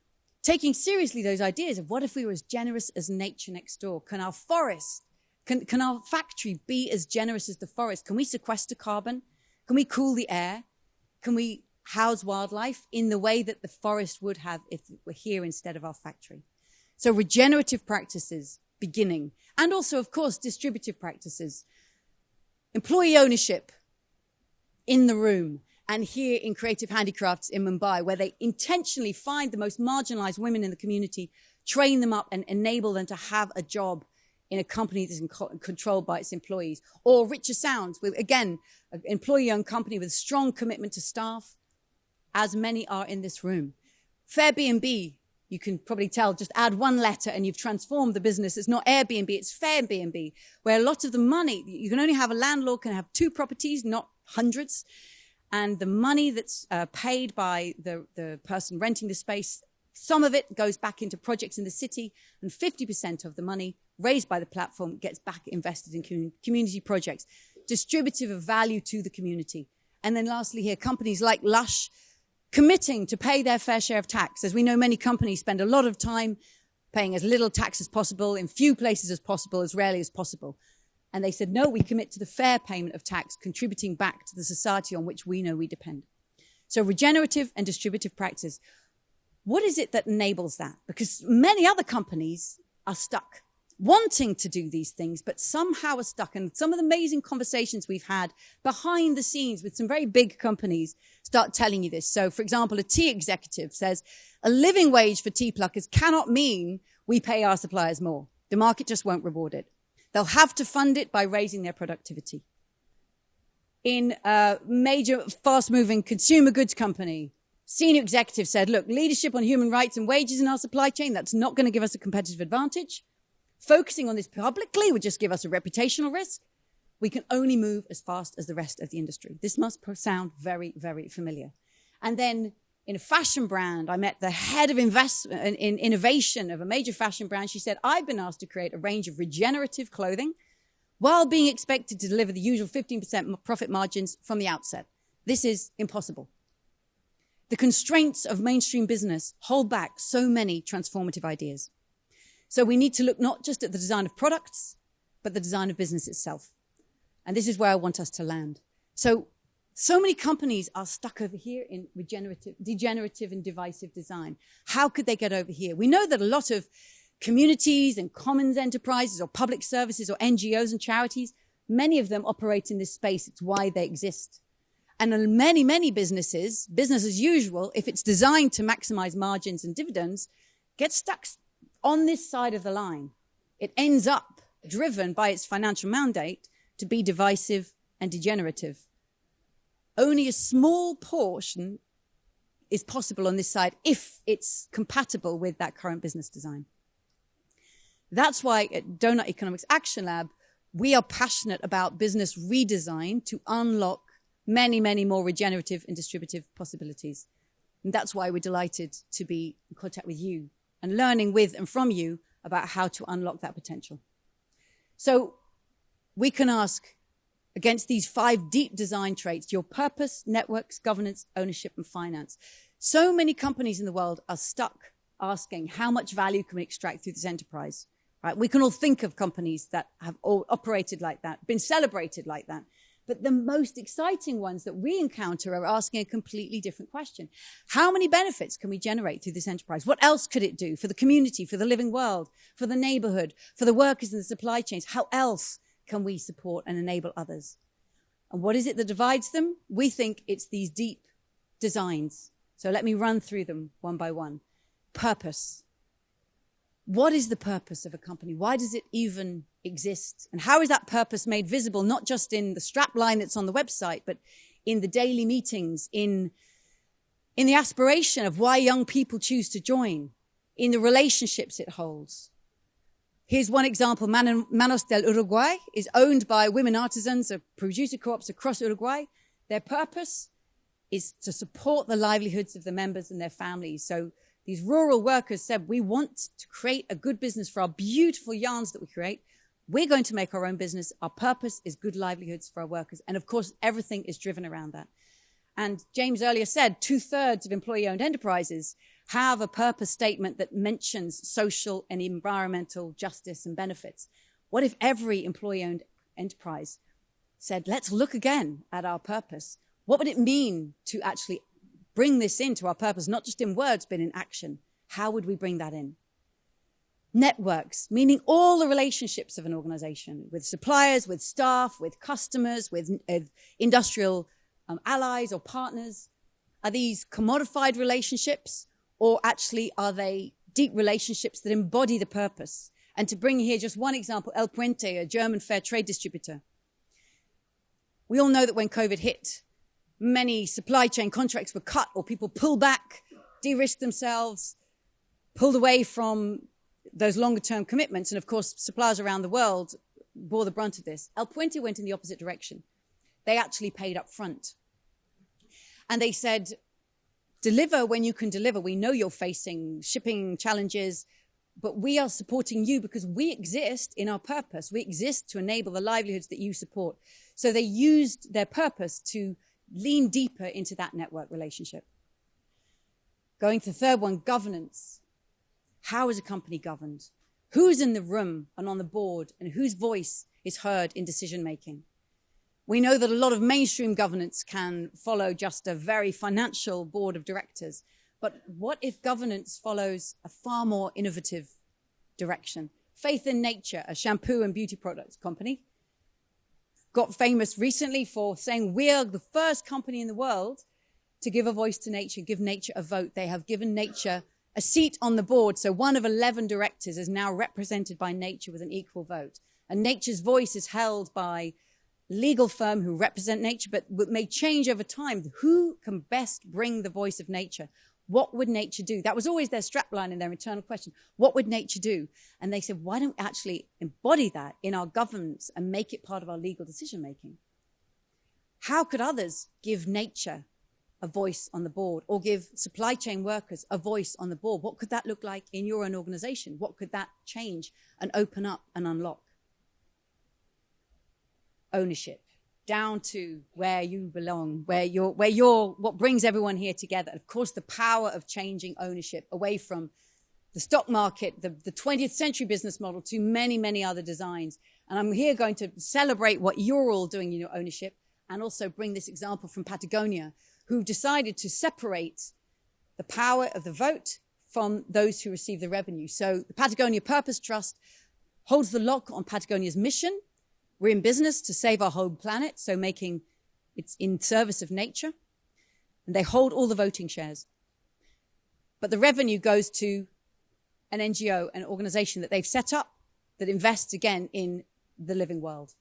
taking seriously those ideas of what if we were as generous as nature next door? Can our forest, can our factory be as generous as the forest? Can we sequester carbon? Can we cool the air? Can we house wildlife in the way that the forest would have if it were here instead of our factory? So regenerative practices beginning, and also, of course, distributive practices. Employee ownership in the room, and here in Creative Handicrafts in Mumbai, where they intentionally find the most marginalized women in the community, train them up and enable them to have a job in a company that's controlled by its employees. Or Richer Sounds, with, again, an employee-owned company with strong commitment to staff, as many are in this room. Fairbnb, you can probably tell, just add one letter and you've transformed the business. It's not Airbnb, it's Fairbnb, where a lot of the money, you can only have a landlord can have 2 properties, not hundreds. And the money that's paid by the person renting the space, some of it goes back into projects in the city, and 50% of the money raised by the platform gets back invested in community projects, distributive of value to the community. And then lastly here, companies like Lush committing to pay their fair share of tax. As we know, many companies spend a lot of time paying as little tax as possible, in few places as possible, as rarely as possible. And they said, no, we commit to the fair payment of tax, contributing back to the society on which we know we depend. So regenerative and distributive practice. What is it that enables that? Because many other companies are stuck wanting to do these things, but somehow are stuck. And some of the amazing conversations we've had behind the scenes with some very big companies start telling you this. So, for example, a tea executive says, a living wage for tea pluckers cannot mean we pay our suppliers more. The market just won't reward it. They'll have to fund it by raising their productivity. In a major fast-moving consumer goods company, senior executive said, look, leadership on human rights and wages in our supply chain, that's not going to give us a competitive advantage. Focusing on this publicly would just give us a reputational risk. We can only move as fast as the rest of the industry. This must sound very, very familiar. And then in a fashion brand, I met the head of investment in innovation of a major fashion brand. She said, I've been asked to create a range of regenerative clothing while being expected to deliver the usual 15% profit margins from the outset. This is impossible. The constraints of mainstream business hold back so many transformative ideas. So we need to look not just at the design of products, but the design of business itself. And this is where I want us to land. So many companies are stuck over here in degenerative and divisive design. How could they get over here? We know that a lot of communities and commons enterprises or public services or NGOs and charities, many of them operate in this space. It's why they exist. And many, many businesses, business as usual, if it's designed to maximize margins and dividends, get stuck on this side of the line. It ends up driven by its financial mandate to be divisive and degenerative. Only a small portion is possible on this side if it's compatible with that current business design. That's why at Doughnut Economics Action Lab, we are passionate about business redesign to unlock many, many more regenerative and distributive possibilities. And that's why we're delighted to be in contact with you and learning with and from you about how to unlock that potential. So we can ask, against these 5 deep design traits, your purpose, networks, governance, ownership, and finance. So many companies in the world are stuck asking, how much value can we extract through this enterprise? Right? We can all think of companies that have all operated like that, been celebrated like that. But the most exciting ones that we encounter are asking a completely different question. How many benefits can we generate through this enterprise? What else could it do for the community, for the living world, for the neighborhood, for the workers in the supply chains? How else can we support and enable others? And what is it that divides them? We think it's these deep designs. So let me run through them one by one. Purpose. What is the purpose of a company? Why does it even exist? And how is that purpose made visible, not just in the strap line that's on the website, but in the daily meetings, in the aspiration of why young people choose to join, in the relationships it holds? Here's one example. Manos del Uruguay is owned by women artisans, producer co-ops across Uruguay. Their purpose is to support the livelihoods of the members and their families. So these rural workers said, we want to create a good business for our beautiful yarns that we create. We're going to make our own business. Our purpose is good livelihoods for our workers. And of course, everything is driven around that. And James earlier said 2/3 of employee-owned enterprises have a purpose statement that mentions social and environmental justice and benefits. What if every employee-owned enterprise said, let's look again at our purpose? What would it mean to actually bring this into our purpose, not just in words, but in action? How would we bring that in? Networks, meaning all the relationships of an organization with suppliers, with staff, with customers, with industrial allies or partners. Are these commodified relationships, or actually are they deep relationships that embody the purpose? And to bring here just one example, El Puente, a German fair trade distributor. We all know that when COVID hit, many supply chain contracts were cut or people pulled back, de-risked themselves, pulled away from those longer-term commitments. And of course, suppliers around the world bore the brunt of this. El Puente went in the opposite direction. They actually paid up front. And they said, deliver when you can deliver. We know you're facing shipping challenges, but we are supporting you because we exist in our purpose. We exist to enable the livelihoods that you support. So they used their purpose to lean deeper into that network relationship. Going to the third one, governance. How is a company governed? Who's in the room and on the board, and whose voice is heard in decision-making? We know that a lot of mainstream governance can follow just a very financial board of directors. But what if governance follows a far more innovative direction? Faith in Nature, a shampoo and beauty products company, got famous recently for saying we are the first company in the world to give a voice to nature, give nature a vote. They have given nature a seat on the board. So one of 11 directors is now represented by nature with an equal vote. And nature's voice is held by legal firm who represent nature, but may change over time. Who can best bring the voice of nature? What would nature do? That was always their strapline in their internal question. What would nature do? And they said, why don't we actually embody that in our governance and make it part of our legal decision making? How could others give nature a voice on the board, or give supply chain workers a voice on the board? What could that look like in your own organization? What could that change and open up and unlock? Ownership, down to where you belong, where you're what brings everyone here together. Of course, the power of changing ownership away from the stock market, the 20th century business model, to many, many other designs. And I'm here going to celebrate what you're all doing in your ownership, and also bring this example from Patagonia, who decided to separate the power of the vote from those who receive the revenue. So the Patagonia Purpose Trust holds the lock on Patagonia's mission. We're in business to save our home planet, so making it's in service of nature. And they hold all the voting shares. But the revenue goes to an NGO, an organization that they've set up that invests again in the living world.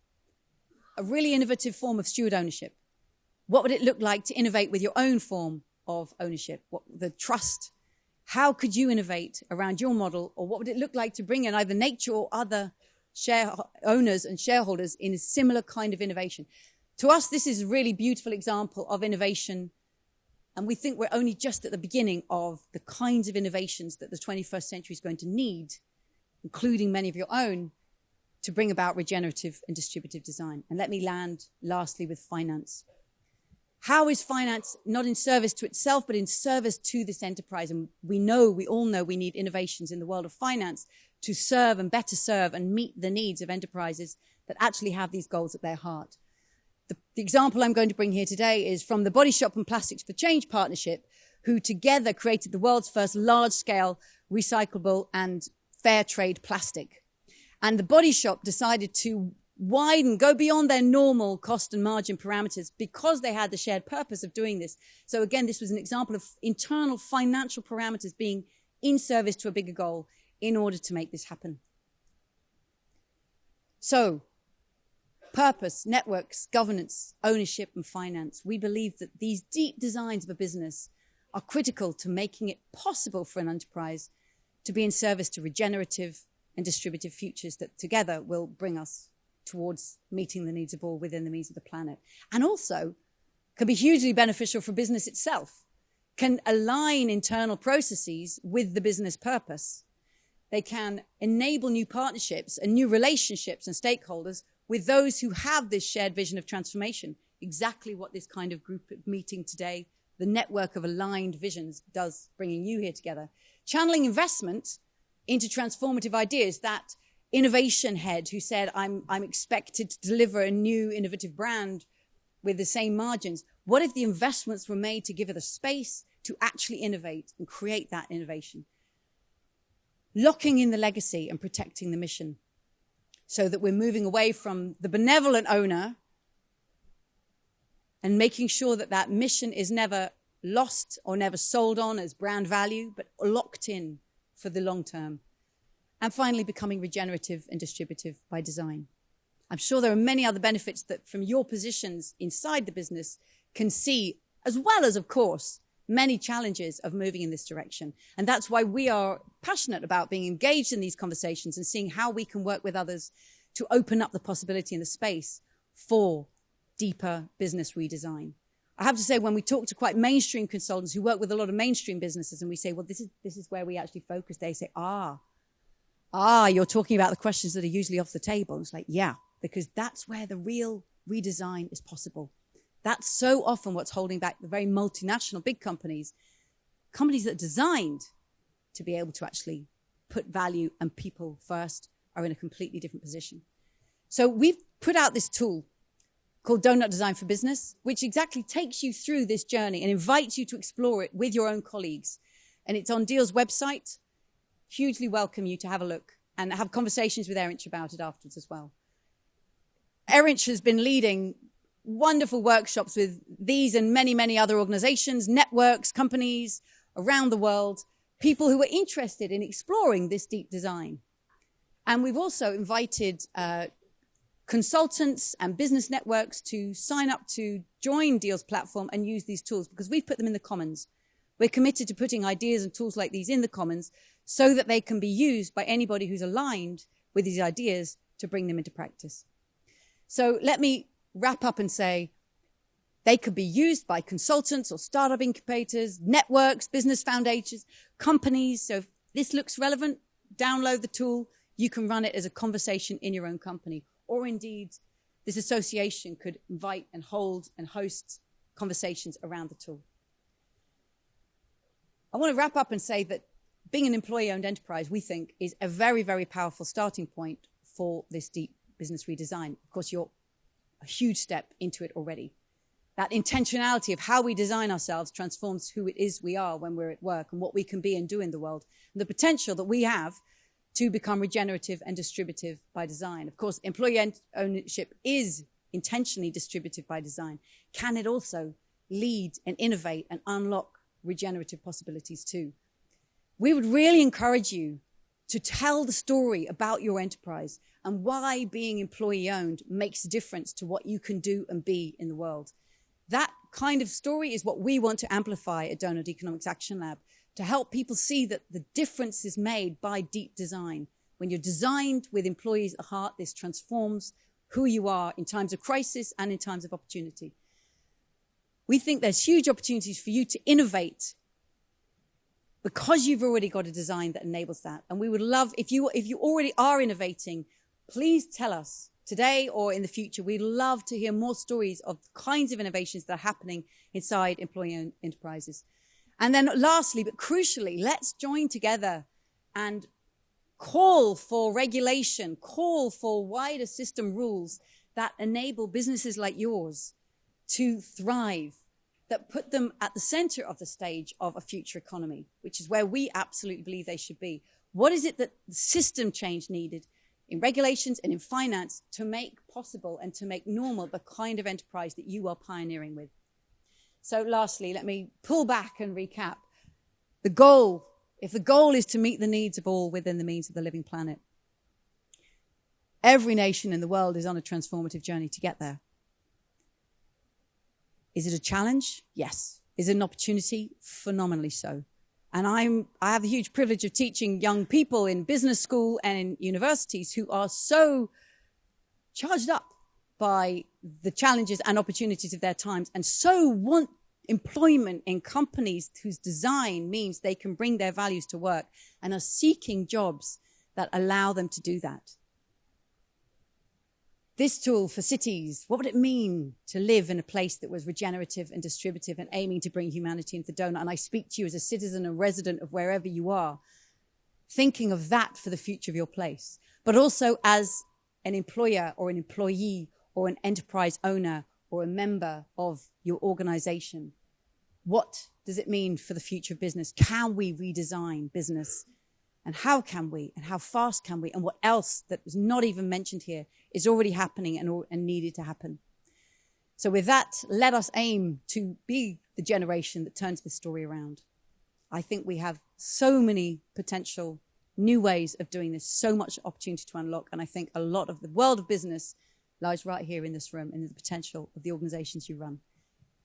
A really innovative form of steward ownership. What would it look like to innovate with your own form of ownership? What the trust? How could you innovate around your model? Or what would it look like to bring in either nature or other share owners and shareholders in a similar kind of innovation? To us, this is a really beautiful example of innovation. And we think we're only just at the beginning of the kinds of innovations that the 21st century is going to need, including many of your own, to bring about regenerative and distributive design. And let me land lastly with finance. How is finance not in service to itself, but in service to this enterprise? And we all know we need innovations in the world of finance to serve and better serve and meet the needs of enterprises that actually have these goals at their heart. The example I'm going to bring here today is from the Body Shop and Plastics for Change partnership, who together created the world's first large-scale recyclable and fair trade plastic. And the Body Shop decided to go beyond their normal cost and margin parameters because they had the shared purpose of doing this. So again, this was an example of internal financial parameters being in service to a bigger goal in order to make this happen. So, purpose, networks, governance, ownership, and finance. We believe that these deep designs of a business are critical to making it possible for an enterprise to be in service to regenerative and distributive futures that together will bring us towards meeting the needs of all within the means of the planet. And also can be hugely beneficial for business itself, can align internal processes with the business purpose. They can enable new partnerships and new relationships and stakeholders with those who have this shared vision of transformation, exactly what this kind of group meeting today, the network of aligned visions, does, bringing you here together. Channeling investment into transformative ideas. That innovation head who said, I'm expected to deliver a new innovative brand with the same margins. What if the investments were made to give it a space to actually innovate and create that innovation? Locking in the legacy and protecting the mission so that we're moving away from the benevolent owner and making sure that that mission is never lost or never sold on as brand value, but locked in for the long term. And finally, becoming regenerative and distributive by design. I'm sure there are many other benefits that from your positions inside the business can see, as well as, of course, many challenges of moving in this direction. And that's why we are passionate about being engaged in these conversations and seeing how we can work with others to open up the possibility in the space for deeper business redesign. I have to say, when we talk to quite mainstream consultants who work with a lot of mainstream businesses and we say, well, this is where we actually focus, they say, you're talking about the questions that are usually off the table. And it's like, yeah, because that's where the real redesign is possible. That's so often what's holding back the very multinational big companies that are designed to be able to actually put value and people first are in a completely different position. So we've put out this tool called Doughnut Design for Business, which exactly takes you through this journey and invites you to explore it with your own colleagues. And it's on Deal's website. Hugely welcome you to have a look and have conversations with Erinch about it afterwards as well. Erinch has been leading wonderful workshops with these and many, many other organizations, networks, companies around the world, people who are interested in exploring this deep design. And we've also invited consultants and business networks to sign up to join Deal's platform and use these tools because we've put them in the commons. We're committed to putting ideas and tools like these in the commons so that they can be used by anybody who's aligned with these ideas to bring them into practice. So let me wrap up and say they could be used by consultants or startup incubators, networks, business foundations, companies. So if this looks relevant, download the tool. You can run it as a conversation in your own company. Or indeed, this association could invite and hold and host conversations around the tool. I want to wrap up and say that being an employee-owned enterprise, we think, is a very, very powerful starting point for this deep business redesign. Of course, you're a huge step into it already. That intentionality of how we design ourselves transforms who it is we are when we're at work and what we can be and do in the world. And the potential that we have to become regenerative and distributive by design. Of course, employee ownership is intentionally distributive by design. Can it also lead and innovate and unlock regenerative possibilities too? We would really encourage you to tell the story about your enterprise and why being employee-owned makes a difference to what you can do and be in the world. That kind of story is what we want to amplify at Doughnut Economics Action Lab, to help people see that the difference is made by deep design. When you're designed with employees at heart, this transforms who you are in times of crisis and in times of opportunity. We think there's huge opportunities for you to innovate because you've already got a design that enables that. And we would love, if you already are innovating, please tell us today or in the future. We'd love to hear more stories of the kinds of innovations that are happening inside employee-owned enterprises. And then lastly, but crucially, let's join together and call for regulation, call for wider system rules that enable businesses like yours to thrive, that put them at the center of the stage of a future economy, which is where we absolutely believe they should be. What is it that the system change needed in regulations and in finance to make possible and to make normal the kind of enterprise that you are pioneering with? So lastly, let me pull back and recap. The goal, if the goal is to meet the needs of all within the means of the living planet, every nation in the world is on a transformative journey to get there. Is it a challenge? Yes. Is it an opportunity? Phenomenally so. And I have the huge privilege of teaching young people in business school and in universities who are so charged up by the challenges and opportunities of their times and so want employment in companies whose design means they can bring their values to work and are seeking jobs that allow them to do that. This tool for cities, what would it mean to live in a place that was regenerative and distributive and aiming to bring humanity into the donut? And I speak to you as a citizen and resident of wherever you are, thinking of that for the future of your place, but also as an employer or an employee or an enterprise owner or a member of your organization. What does it mean for the future of business? Can we redesign business? And how can we? And how fast can we? And what else that was not even mentioned here is already happening and needed to happen? So with that, let us aim to be the generation that turns this story around. I think we have so many potential new ways of doing this, so much opportunity to unlock. And I think a lot of the world of business lies right here in this room and in the potential of the organizations you run.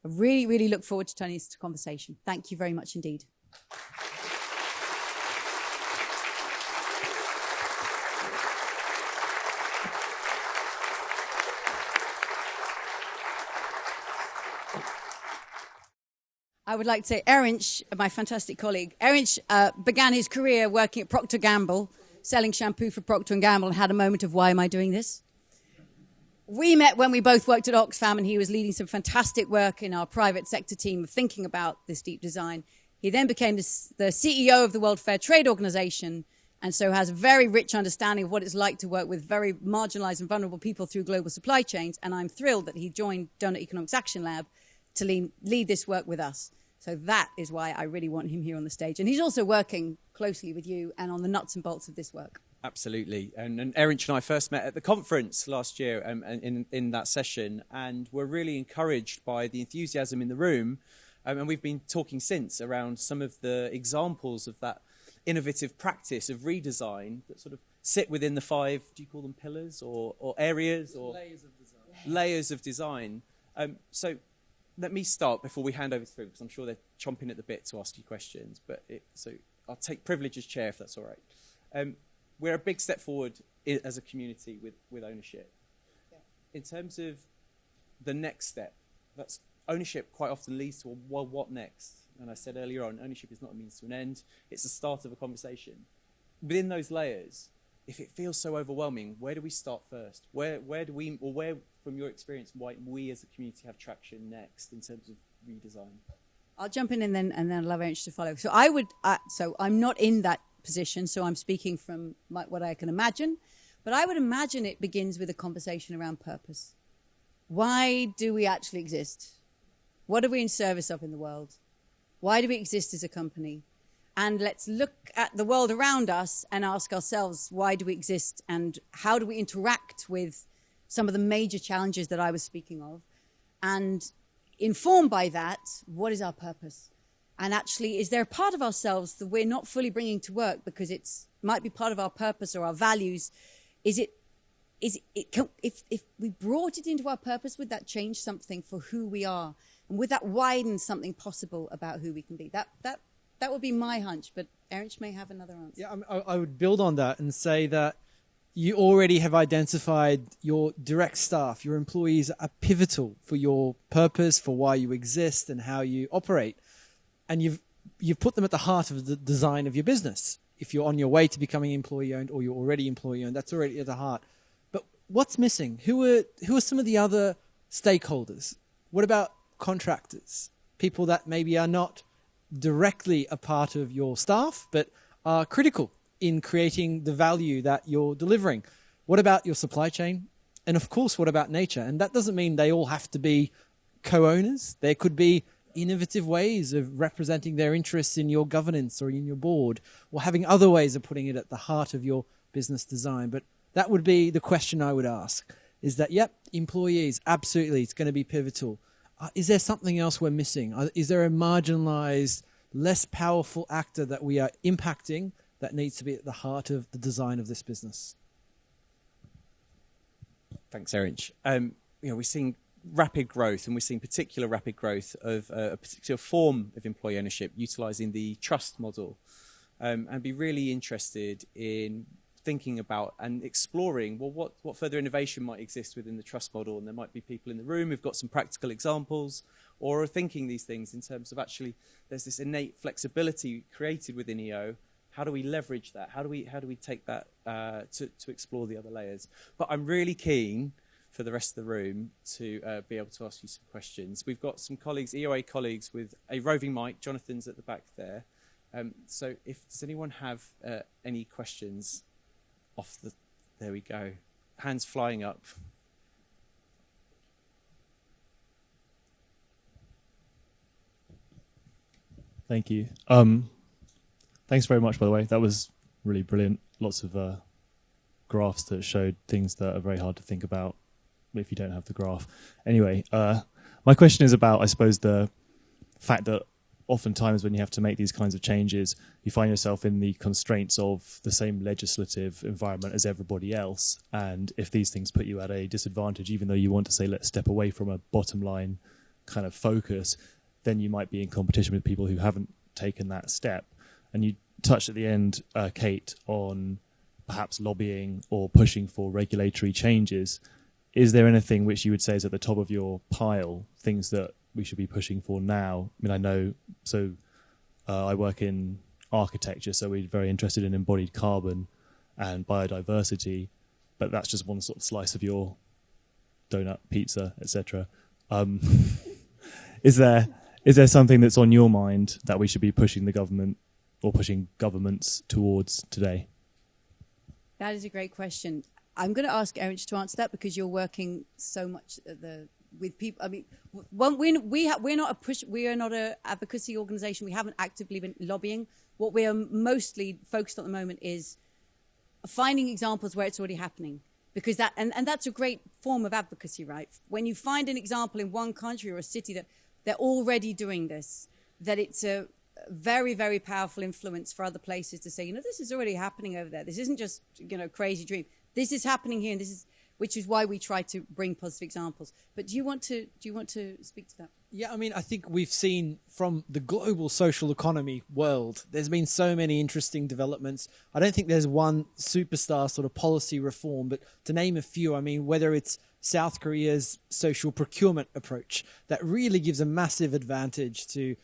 I really, really look forward to turning this to conversation. Thank you very much indeed. I would like to say Erinch, my fantastic colleague, Erinch began his career working at Procter & Gamble, selling shampoo for Procter & Gamble, and had a moment of, why am I doing this? We met when we both worked at Oxfam, and he was leading some fantastic work in our private sector team of thinking about this deep design. He then became the CEO of the World Fair Trade Organization, and so has a very rich understanding of what it's like to work with very marginalized and vulnerable people through global supply chains. And I'm thrilled that he joined Doughnut Economics Action Lab to lead this work with us. So that is why I really want him here on the stage. And he's also working closely with you and on the nuts and bolts of this work. Absolutely. And Erinch and I first met at the conference last year in that session, and we're really encouraged by the enthusiasm in the room. And we've been talking since around some of the examples of that innovative practice of redesign that sort of sit within the 5, do you call them pillars or areas or layers of design. So let me start before we hand over to them, because I'm sure they're chomping at the bit to ask you questions. So I'll take privilege as chair, if that's all right. We're a big step forward as a community with ownership. Yeah. In terms of the next step, that's ownership quite often leads to, well, what next? And I said earlier on, ownership is not a means to an end. It's the start of a conversation. Within those layers, if it feels so overwhelming, where do we start first? Where do we, or where, from your experience, might we as a community have traction next in terms of redesign? I'll jump in and then I'll allow Erinch to follow. So so I'm not in that position, so I'm speaking from what I can imagine. But I would imagine it begins with a conversation around purpose. Why do we actually exist? What are we in service of in the world? Why do we exist as a company? And let's look at the world around us and ask ourselves, why do we exist? And how do we interact with some of the major challenges that I was speaking of? And informed by that, what is our purpose? And actually, is there a part of ourselves that we're not fully bringing to work because it might be part of our purpose or our values? If we brought it into our purpose, would that change something for who we are? And would that widen something possible about who we can be? That would be my hunch, but Erinch may have another answer. Yeah, I would build on that and say that you already have identified your direct staff, your employees are pivotal for your purpose, for why you exist and how you operate. And you've put them at the heart of the design of your business. If you're on your way to becoming employee-owned or you're already employee-owned, that's already at the heart. But what's missing? Who are some of the other stakeholders? What about contractors? People that maybe are not directly a part of your staff, but are critical in creating the value that you're delivering. What about your supply chain? And of course, what about nature? And that doesn't mean they all have to be co-owners. There could be innovative ways of representing their interests in your governance or in your board, or having other ways of putting it at the heart of your business design. But that would be the question I would ask, is that, yep, employees, absolutely, it's going to be pivotal. Is there something else we're missing? Is there a marginalized, less powerful actor that we are impacting that needs to be at the heart of the design of this business? Thanks, Erinch. We're seeing rapid growth, and we're seeing particular rapid growth of a particular form of employee ownership, utilising the trust model, and be really interested in thinking about and exploring, well, what further innovation might exist within the trust model. And there might be people in the room who've got some practical examples or are thinking these things in terms of actually there's this innate flexibility created within EO. How do we leverage that? How do we take that to explore the other layers? But I'm really keen for the rest of the room to be able to ask you some questions. We've got some colleagues, EOA colleagues, with a roving mic. Jonathan's at the back there. So does anyone have any questions there we go. Hands flying up. Thank you. Thanks very much, by the way. That was really brilliant. Lots of graphs that showed things that are very hard to think about if you don't have the graph. Anyway, my question is about, I suppose, the fact that oftentimes when you have to make these kinds of changes, you find yourself in the constraints of the same legislative environment as everybody else. And if these things put you at a disadvantage, even though you want to say, let's step away from a bottom line kind of focus, then you might be in competition with people who haven't taken that step. And you touched at the end, Kate, on perhaps lobbying or pushing for regulatory changes. Is there anything which you would say is at the top of your pile, things that we should be pushing for now? I mean, I know, so I work in architecture, so we're very interested in embodied carbon and biodiversity, but that's just one sort of slice of your donut, pizza, etc. Is there something that's on your mind that we should be pushing the government or pushing governments towards today? That is a great question. I'm going to ask Erinch to answer that because you're working so much with people. I mean, we're not an advocacy organization. We haven't actively been lobbying. What we are mostly focused on at the moment is finding examples where it's already happening. Because that's a great form of advocacy, right? When you find an example in one country or a city that they're already doing this, that it's a very, very powerful influence for other places to say, this is already happening over there. This isn't just, crazy dream. This is happening here, and which is why we try to bring positive examples. But do you want to speak to that? Yeah, I mean, I think we've seen from the global social economy world, there's been so many interesting developments. I don't think there's one superstar sort of policy reform, but to name a few, I mean, whether it's South Korea's social procurement approach, that really gives a massive advantage to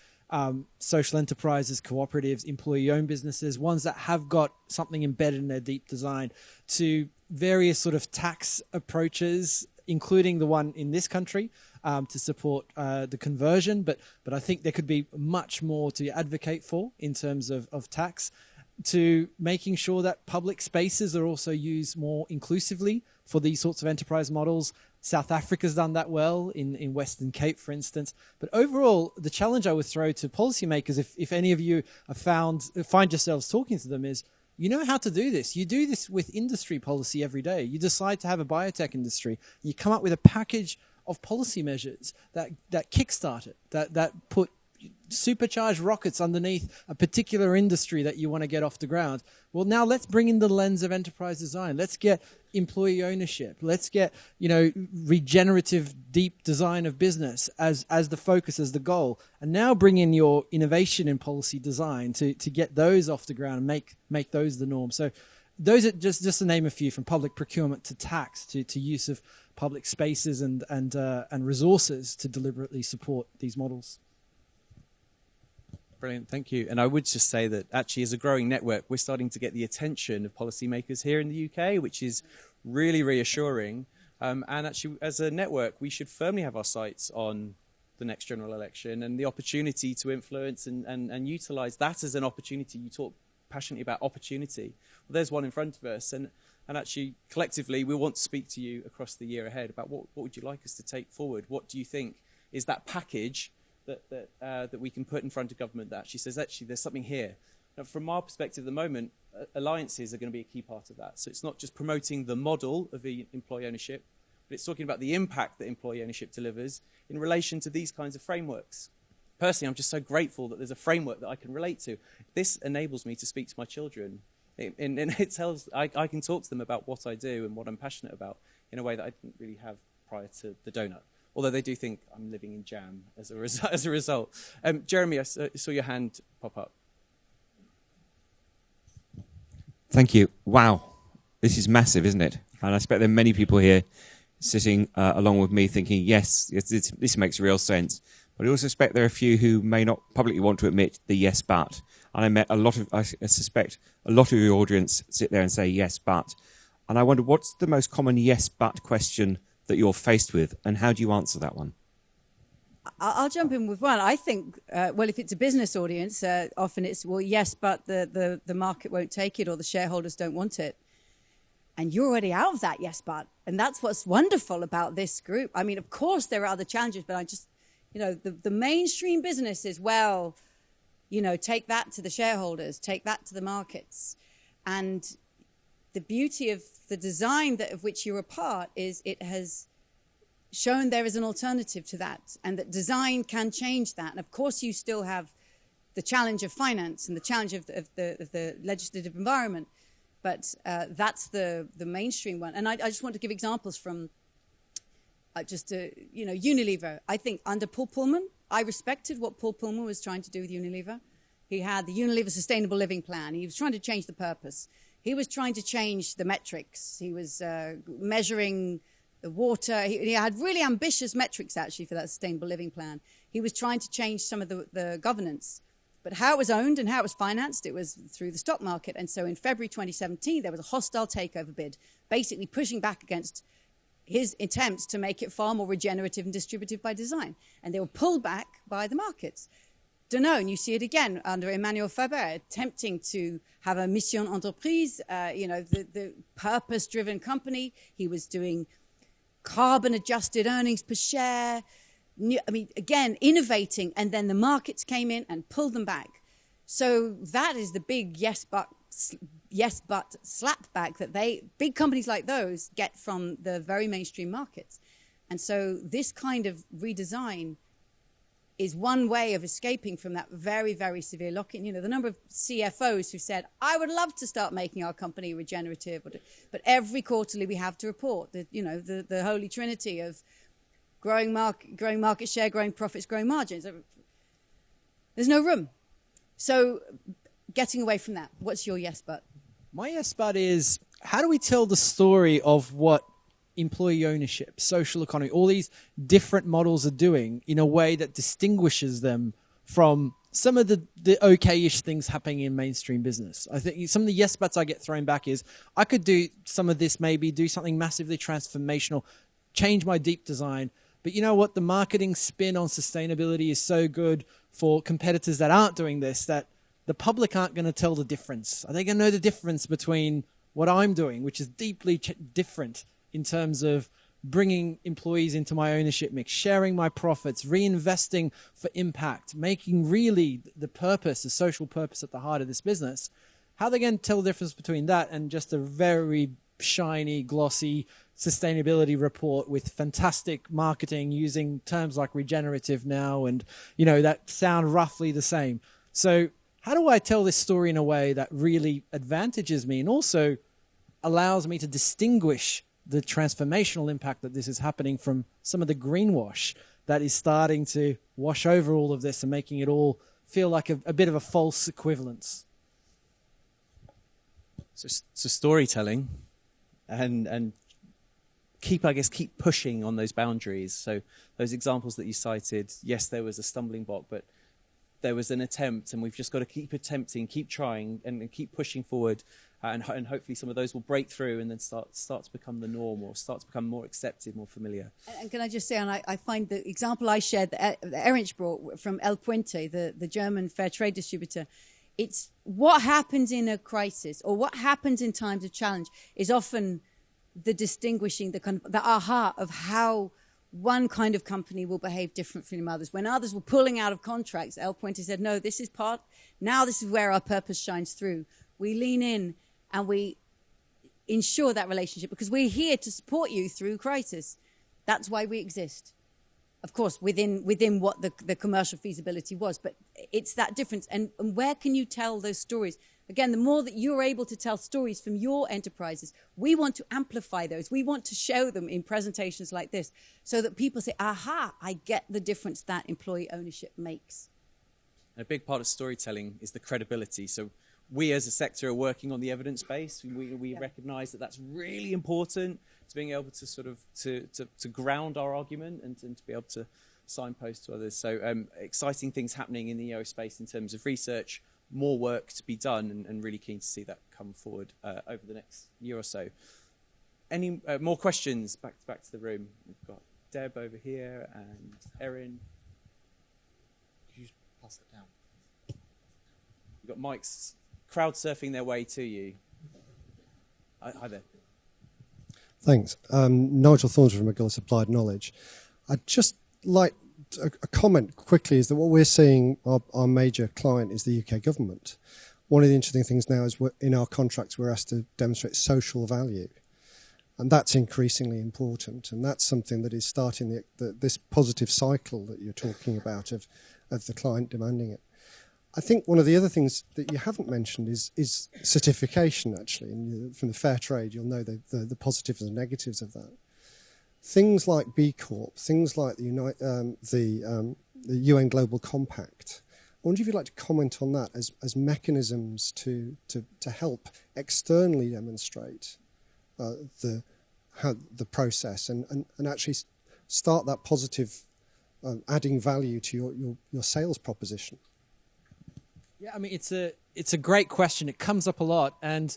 social enterprises, cooperatives, employee-owned businesses, ones that have got something embedded in their deep design, to various sort of tax approaches, including the one in this country, to support the conversion. But I think there could be much more to advocate for in terms of tax, to making sure that public spaces are also used more inclusively for these sorts of enterprise models. South Africa's done that well in Western Cape, for instance. But overall, the challenge I would throw to policymakers, if any of you find yourselves talking to them, is you know how to do this. You do this with industry policy every day. You decide to have a biotech industry. You come up with a package of policy measures that kickstart it, that put supercharged rockets underneath a particular industry that you want to get off the ground. Well, now let's bring in the lens of enterprise design. Let's get employee ownership. Let's get, regenerative deep design of business as the focus, as the goal. And now bring in your innovation in policy design to get those off the ground and make those the norm. So those are just to name a few, from public procurement to tax to use of public spaces and resources to deliberately support these models. Brilliant, thank you. And I would just say that actually as a growing network, we're starting to get the attention of policymakers here in the UK, which is really reassuring. And actually as a network, we should firmly have our sights on the next general election and the opportunity to influence and utilise that as an opportunity. You talk passionately about opportunity. Well, there's one in front of us. And actually collectively, we want to speak to you across the year ahead about what would you like us to take forward? What do you think is that package that we can put in front of government that actually says, there's something here. Now, from our perspective at the moment, alliances are going to be a key part of that. So it's not just promoting the model of the employee ownership, but it's talking about the impact that employee ownership delivers in relation to these kinds of frameworks. Personally, I'm just so grateful that there's a framework that I can relate to. This enables me to speak to my children. And it tells, I can talk to them about what I do and what I'm passionate about in a way that I didn't really have prior to the donut. Although they do think I'm living in jam as a result. Jeremy, I saw your hand pop up. Thank you. Wow. This is massive, isn't it? And I expect there are many people here sitting along with me thinking, yes, this makes real sense. But I also expect there are a few who may not publicly want to admit the yes, but. And I suspect a lot of your audience sit there and say yes, but. And I wonder, what's the most common yes, but question that you're faced with, and how do you answer that one? I'll jump in with one. I think, if it's a business audience, often it's, well, yes, but the market won't take it or the shareholders don't want it. And you're already out of that yes, but. And that's what's wonderful about this group. I mean, of course, there are other challenges, but I just, the mainstream business is, take that to the shareholders, take that to the markets. And the beauty of the design of which you're a part is it has shown there is an alternative to that, and that design can change that. And of course, you still have the challenge of finance and the challenge of the legislative environment, but that's the mainstream one. And I just want to give examples from Unilever. I think under Paul Pullman, I respected what Paul Pullman was trying to do with Unilever. He had the Unilever Sustainable Living Plan. He was trying to change the purpose. He was trying to change the metrics. He was measuring the water. He had really ambitious metrics, actually, for that sustainable living plan. He was trying to change some of the governance. But how it was owned and how it was financed, it was through the stock market. And so in February 2017, there was a hostile takeover bid, basically pushing back against his attempts to make it far more regenerative and distributive by design. And they were pulled back by the markets. Danone, you see it again under Emmanuel Faber, attempting to have a mission entreprise, the purpose-driven company. He was doing carbon-adjusted earnings per share. Again, innovating, and then the markets came in and pulled them back. So that is the big yes but slap back that big companies like those get from the very mainstream markets. And so this kind of redesign is one way of escaping from that very, very severe lock-in. The number of CFOs who said, I would love to start making our company regenerative, but every quarterly we have to report the holy trinity of growing market share, growing profits, growing margins. There's no room. So getting away from that, what's your yes but? My yes but is, how do we tell the story of what employee ownership, social economy, all these different models are doing in a way that distinguishes them from some of the okay-ish things happening in mainstream business? I think some of the yes buts I get thrown back is, I could do some of this, maybe do something massively transformational, change my deep design. But you know what? The marketing spin on sustainability is so good for competitors that aren't doing this that the public aren't going to tell the difference. Are they going to know the difference between what I'm doing, which is deeply different in terms of bringing employees into my ownership mix, sharing my profits, reinvesting for impact, making really the purpose, the social purpose at the heart of this business? How are they going to tell the difference between that and just a very shiny, glossy sustainability report with fantastic marketing using terms like regenerative now and, that sound roughly the same? So how do I tell this story in a way that really advantages me and also allows me to distinguish the transformational impact that this is happening from some of the greenwash that is starting to wash over all of this and making it all feel like a bit of a false equivalence? So storytelling and keep pushing on those boundaries. So those examples that you cited, yes, there was a stumbling block, but there was an attempt, and we've just got to keep attempting, keep trying, and keep pushing forward, and hopefully some of those will break through and then start to become the norm, or start to become more accepted, more familiar. And can I just say, and I find the example I shared that Erinch brought from El Puente, the German fair trade distributor, it's what happens in a crisis or what happens in times of challenge is often the distinguishing, the aha of how one kind of company will behave differently from others. When others were pulling out of contracts, El Puente said, no, this is where our purpose shines through. We lean in and we ensure that relationship because we're here to support you through crisis. That's why we exist. Of course, within what the commercial feasibility was, but it's that difference. And where can you tell those stories? Again, the more that you're able to tell stories from your enterprises, we want to amplify those. We want to show them in presentations like this so that people say, aha, I get the difference that employee ownership makes. A big part of storytelling is the credibility. So we as a sector are working on the evidence base. We recognize that that's really important to being able to sort of to ground our argument and to be able to signpost to others. So exciting things happening in the EO space in terms of research, more work to be done, and really keen to see that come forward over the next year or so. Any more questions? Back to the room. We've got Deb over here and Erin. Could you just pass that down? We've got mics crowd surfing their way to you. Hi there. Thanks. Nigel Thornton from McGillis Applied Knowledge. I'd just like a comment quickly is that what we're seeing, our major client is the UK government. One of the interesting things now is in our contracts we're asked to demonstrate social value. And that's increasingly important. And that's something that is starting this positive cycle that you're talking about of the client demanding it. I think one of the other things that you haven't mentioned is certification, actually. And from the fair trade, you'll know the positives and the negatives of that. Things like B Corp, things like the UN Global Compact. I wonder if you'd like to comment on that as mechanisms to help externally demonstrate the process and actually start that positive adding value to your sales proposition? Yeah, I mean, it's a great question. It comes up a lot, and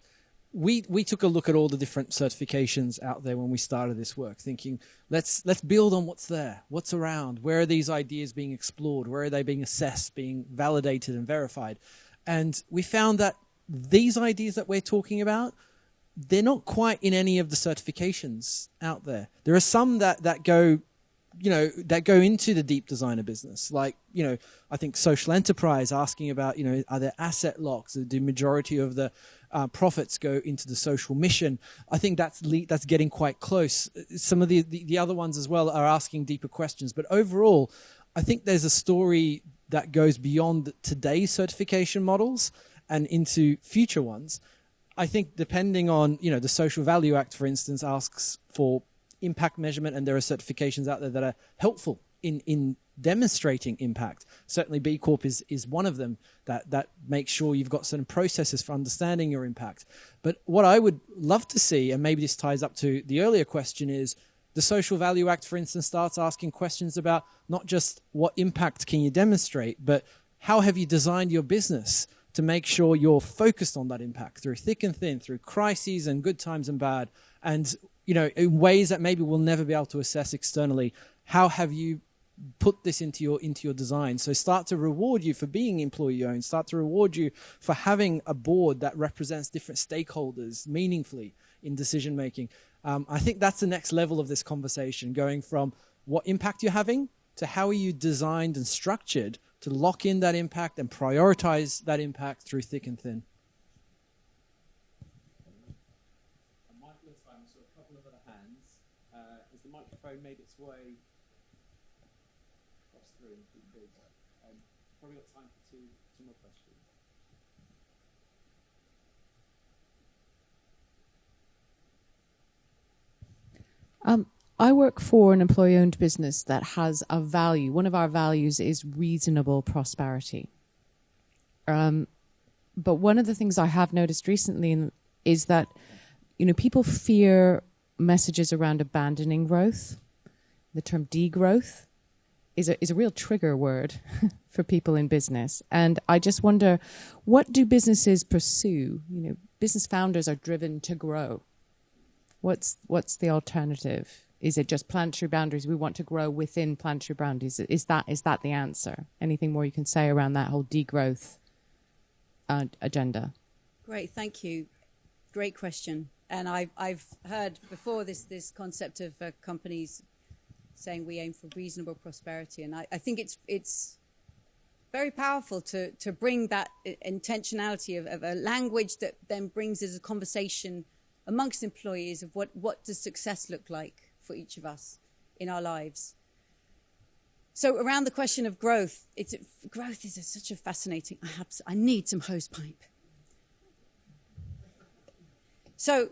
we took a look at all the different certifications out there when we started this work, thinking let's build on what's there, what's around, where are these ideas being explored, where are they being assessed, being validated and verified, and we found that these ideas that we're talking about, they're not quite in any of the certifications out there. There are some that go, that go into the deep designer business. Like, I think social enterprise, asking about, are there asset locks? Do the majority of the profits go into the social mission? I think that's getting quite close. Some of the other ones as well are asking deeper questions. But overall, I think there's a story that goes beyond today's certification models and into future ones. I think depending on, the Social Value Act, for instance, asks for impact measurement, and there are certifications out there that are helpful in demonstrating impact. Certainly B Corp is one of them that makes sure you've got certain processes for understanding your impact. But what I would love to see, and maybe this ties up to the earlier question, is the Social Value Act, for instance, starts asking questions about not just what impact can you demonstrate, but how have you designed your business to make sure you're focused on that impact through thick and thin, through crises and good times and bad, and in ways that maybe we'll never be able to assess externally. How have you put this into your design? So start to reward you for being employee owned, start to reward you for having a board that represents different stakeholders meaningfully in decision making. I think that's the next level of this conversation, going from what impact you're having to how are you designed and structured to lock in that impact and prioritize that impact through thick and thin. A couple of other hands. Has the microphone made its way across through? Probably got time for two more questions. I work for an employee-owned business that has a value. One of our values is reasonable prosperity. But one of the things I have noticed recently is that, people fear messages around abandoning growth. The term degrowth is a real trigger word for people in business. And I just wonder, what do businesses pursue? Business founders are driven to grow. What's the alternative? Is it just planetary boundaries? We want to grow within planetary boundaries. Is that the answer? Anything more you can say around that whole degrowth agenda? Great, thank you. Great question. And I've heard before this concept of companies saying we aim for reasonable prosperity, and I think it's very powerful to bring that intentionality of a language that then brings us a conversation amongst employees of what does success look like for each of us in our lives. So around the question of growth, growth is such a fascinating. I need some hose pipe. So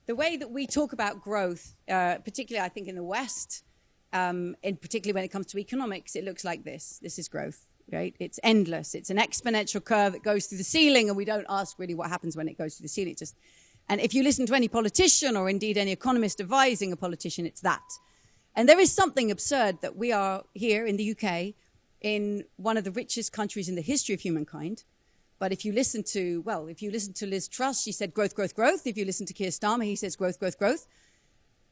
the way that we talk about growth, particularly I think in the West, particularly when it comes to economics, it looks like this. This is growth, right? It's endless. It's an exponential curve that goes through the ceiling, and we don't ask really what happens when it goes through the ceiling. And if you listen to any politician or indeed any economist advising a politician, it's that. And there is something absurd that we are here in the UK in one of the richest countries in the history of humankind. But if you listen to Liz Truss, she said growth, growth, growth. If you listen to Keir Starmer, he says growth, growth, growth.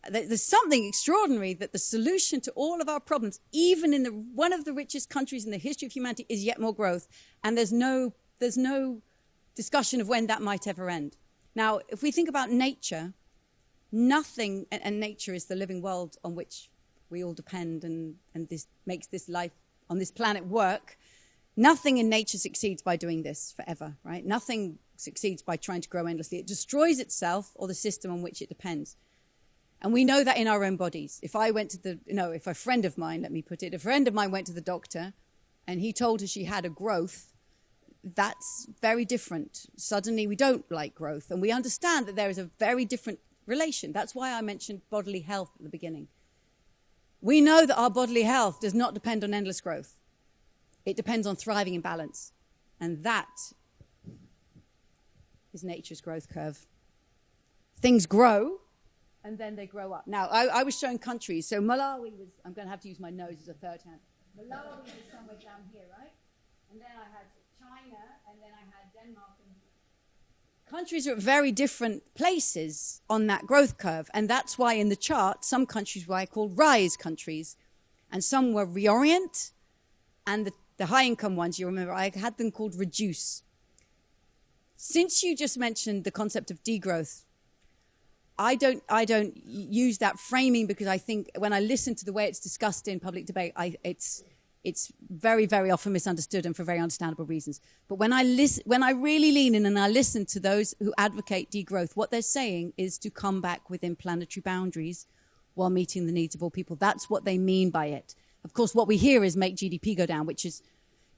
There's something extraordinary that the solution to all of our problems, even in one of the richest countries in the history of humanity, is yet more growth. And there's no discussion of when that might ever end. Now, if we think about nature, nothing, and nature is the living world on which we all depend, and this makes this life on this planet work. Nothing in nature succeeds by doing this forever, right? Nothing succeeds by trying to grow endlessly. It destroys itself or the system on which it depends. And we know that in our own bodies. If a friend of mine went to the doctor and he told her she had a growth, that's very different. Suddenly we don't like growth, and we understand that there is a very different relation. That's why I mentioned bodily health at the beginning. We know that our bodily health does not depend on endless growth. It depends on thriving in balance. And that is nature's growth curve. Things grow and then they grow up. Now, I was showing countries. So Malawi was, I'm going to have to use my nose as a third hand. Malawi was somewhere down here, right? And then I had China, and then I had Denmark. Countries are at very different places on that growth curve. And that's why in the chart, some countries were I called rise countries, and some were reorient, and the high-income ones, you remember, I had them called reduce. Since you just mentioned the concept of degrowth, I don't use that framing because I think when I listen to the way it's discussed in public debate, it's very, very often misunderstood and for very understandable reasons. But when I really lean in and I listen to those who advocate degrowth, what they're saying is to come back within planetary boundaries while meeting the needs of all people. That's what they mean by it. Of course, what we hear is make GDP go down, which is,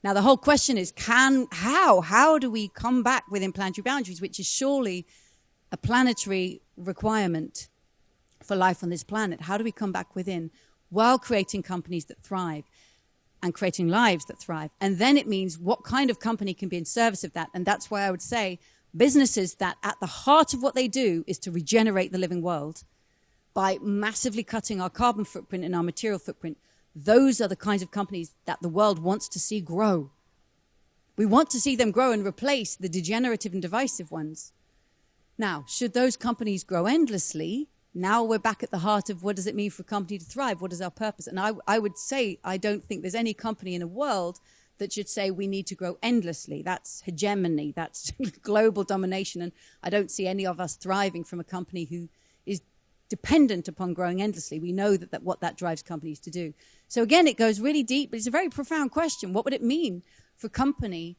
now the whole question is, how do we come back within planetary boundaries, which is surely a planetary requirement for life on this planet? How do we come back within while creating companies that thrive and creating lives that thrive? And then it means what kind of company can be in service of that. And that's why I would say businesses that at the heart of what they do is to regenerate the living world by massively cutting our carbon footprint and our material footprint. Those are the kinds of companies that the world wants to see grow. We want to see them grow and replace the degenerative and divisive ones. Now, should those companies grow endlessly, now we're back at the heart of what does it mean for a company to thrive? What is our purpose? And I would say I don't think there's any company in the world that should say we need to grow endlessly. That's hegemony. That's global domination. And I don't see any of us thriving from a company who is dependent upon growing endlessly. We know that what that drives companies to do. So again, it goes really deep, but it's a very profound question. What would it mean for a company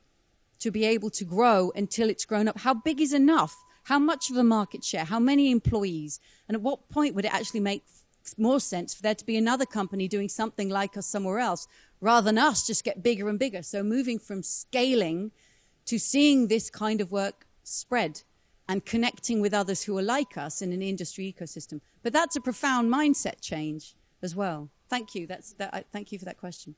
to be able to grow until it's grown up? How big is enough? How much of a market share? How many employees? And at what point would it actually make more sense for there to be another company doing something like us somewhere else, rather than us just get bigger and bigger? So moving from scaling to seeing this kind of work spread and connecting with others who are like us in an industry ecosystem. But that's a profound mindset change as well. Thank you. Thank you for that question.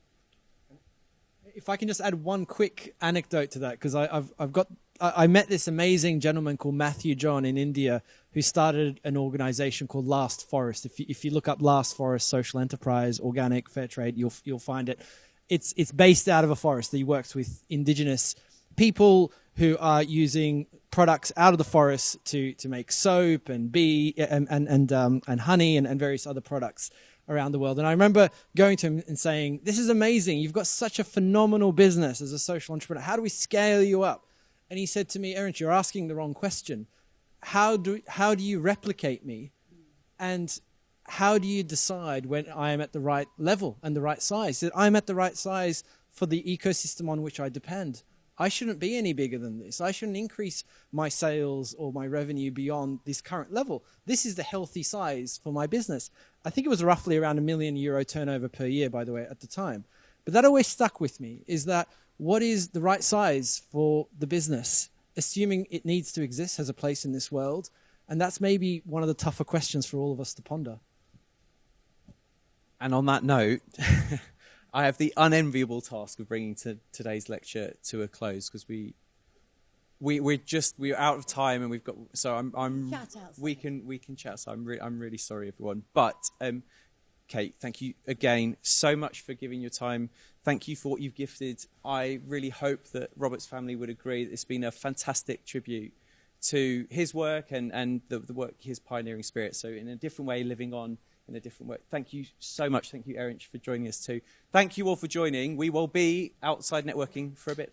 If I can just add one quick anecdote to that, because I met this amazing gentleman called Matthew John in India who started an organization called Last Forest. If you look up Last Forest, social enterprise, organic, fair trade, you'll find it. It's based out of a forest. He works with indigenous people who are using products out of the forest to make soap and bee and honey and various other products around the world. And I remember going to him and saying, "This is amazing. You've got such a phenomenal business as a social entrepreneur. How do we scale you up?" And he said to me, "Erinch, you're asking the wrong question. How do you replicate me? And how do you decide when I am at the right level and the right size?" He said, "I'm at the right size for the ecosystem on which I depend. I shouldn't be any bigger than this. I shouldn't increase my sales or my revenue beyond this current level. This is the healthy size for my business." I think it was roughly around €1 million turnover per year, by the way, at the time. But that always stuck with me, is that what is the right size for the business, assuming it needs to exist, has a place in this world? And that's maybe one of the tougher questions for all of us to ponder. And on that note, I have the unenviable task of bringing today's lecture to a close, because we're out of time, and we've got, so we can chat. So I'm really sorry, everyone. But Kate, thank you again so much for giving your time. Thank you for what you've gifted. I really hope that Robert's family would agree that it's been a fantastic tribute to his work and the work, his pioneering spirit. So in a different way, living on in a different way. Thank you so much. Thank you, Erinch, for joining us too. Thank you all for joining. We will be outside networking for a bit.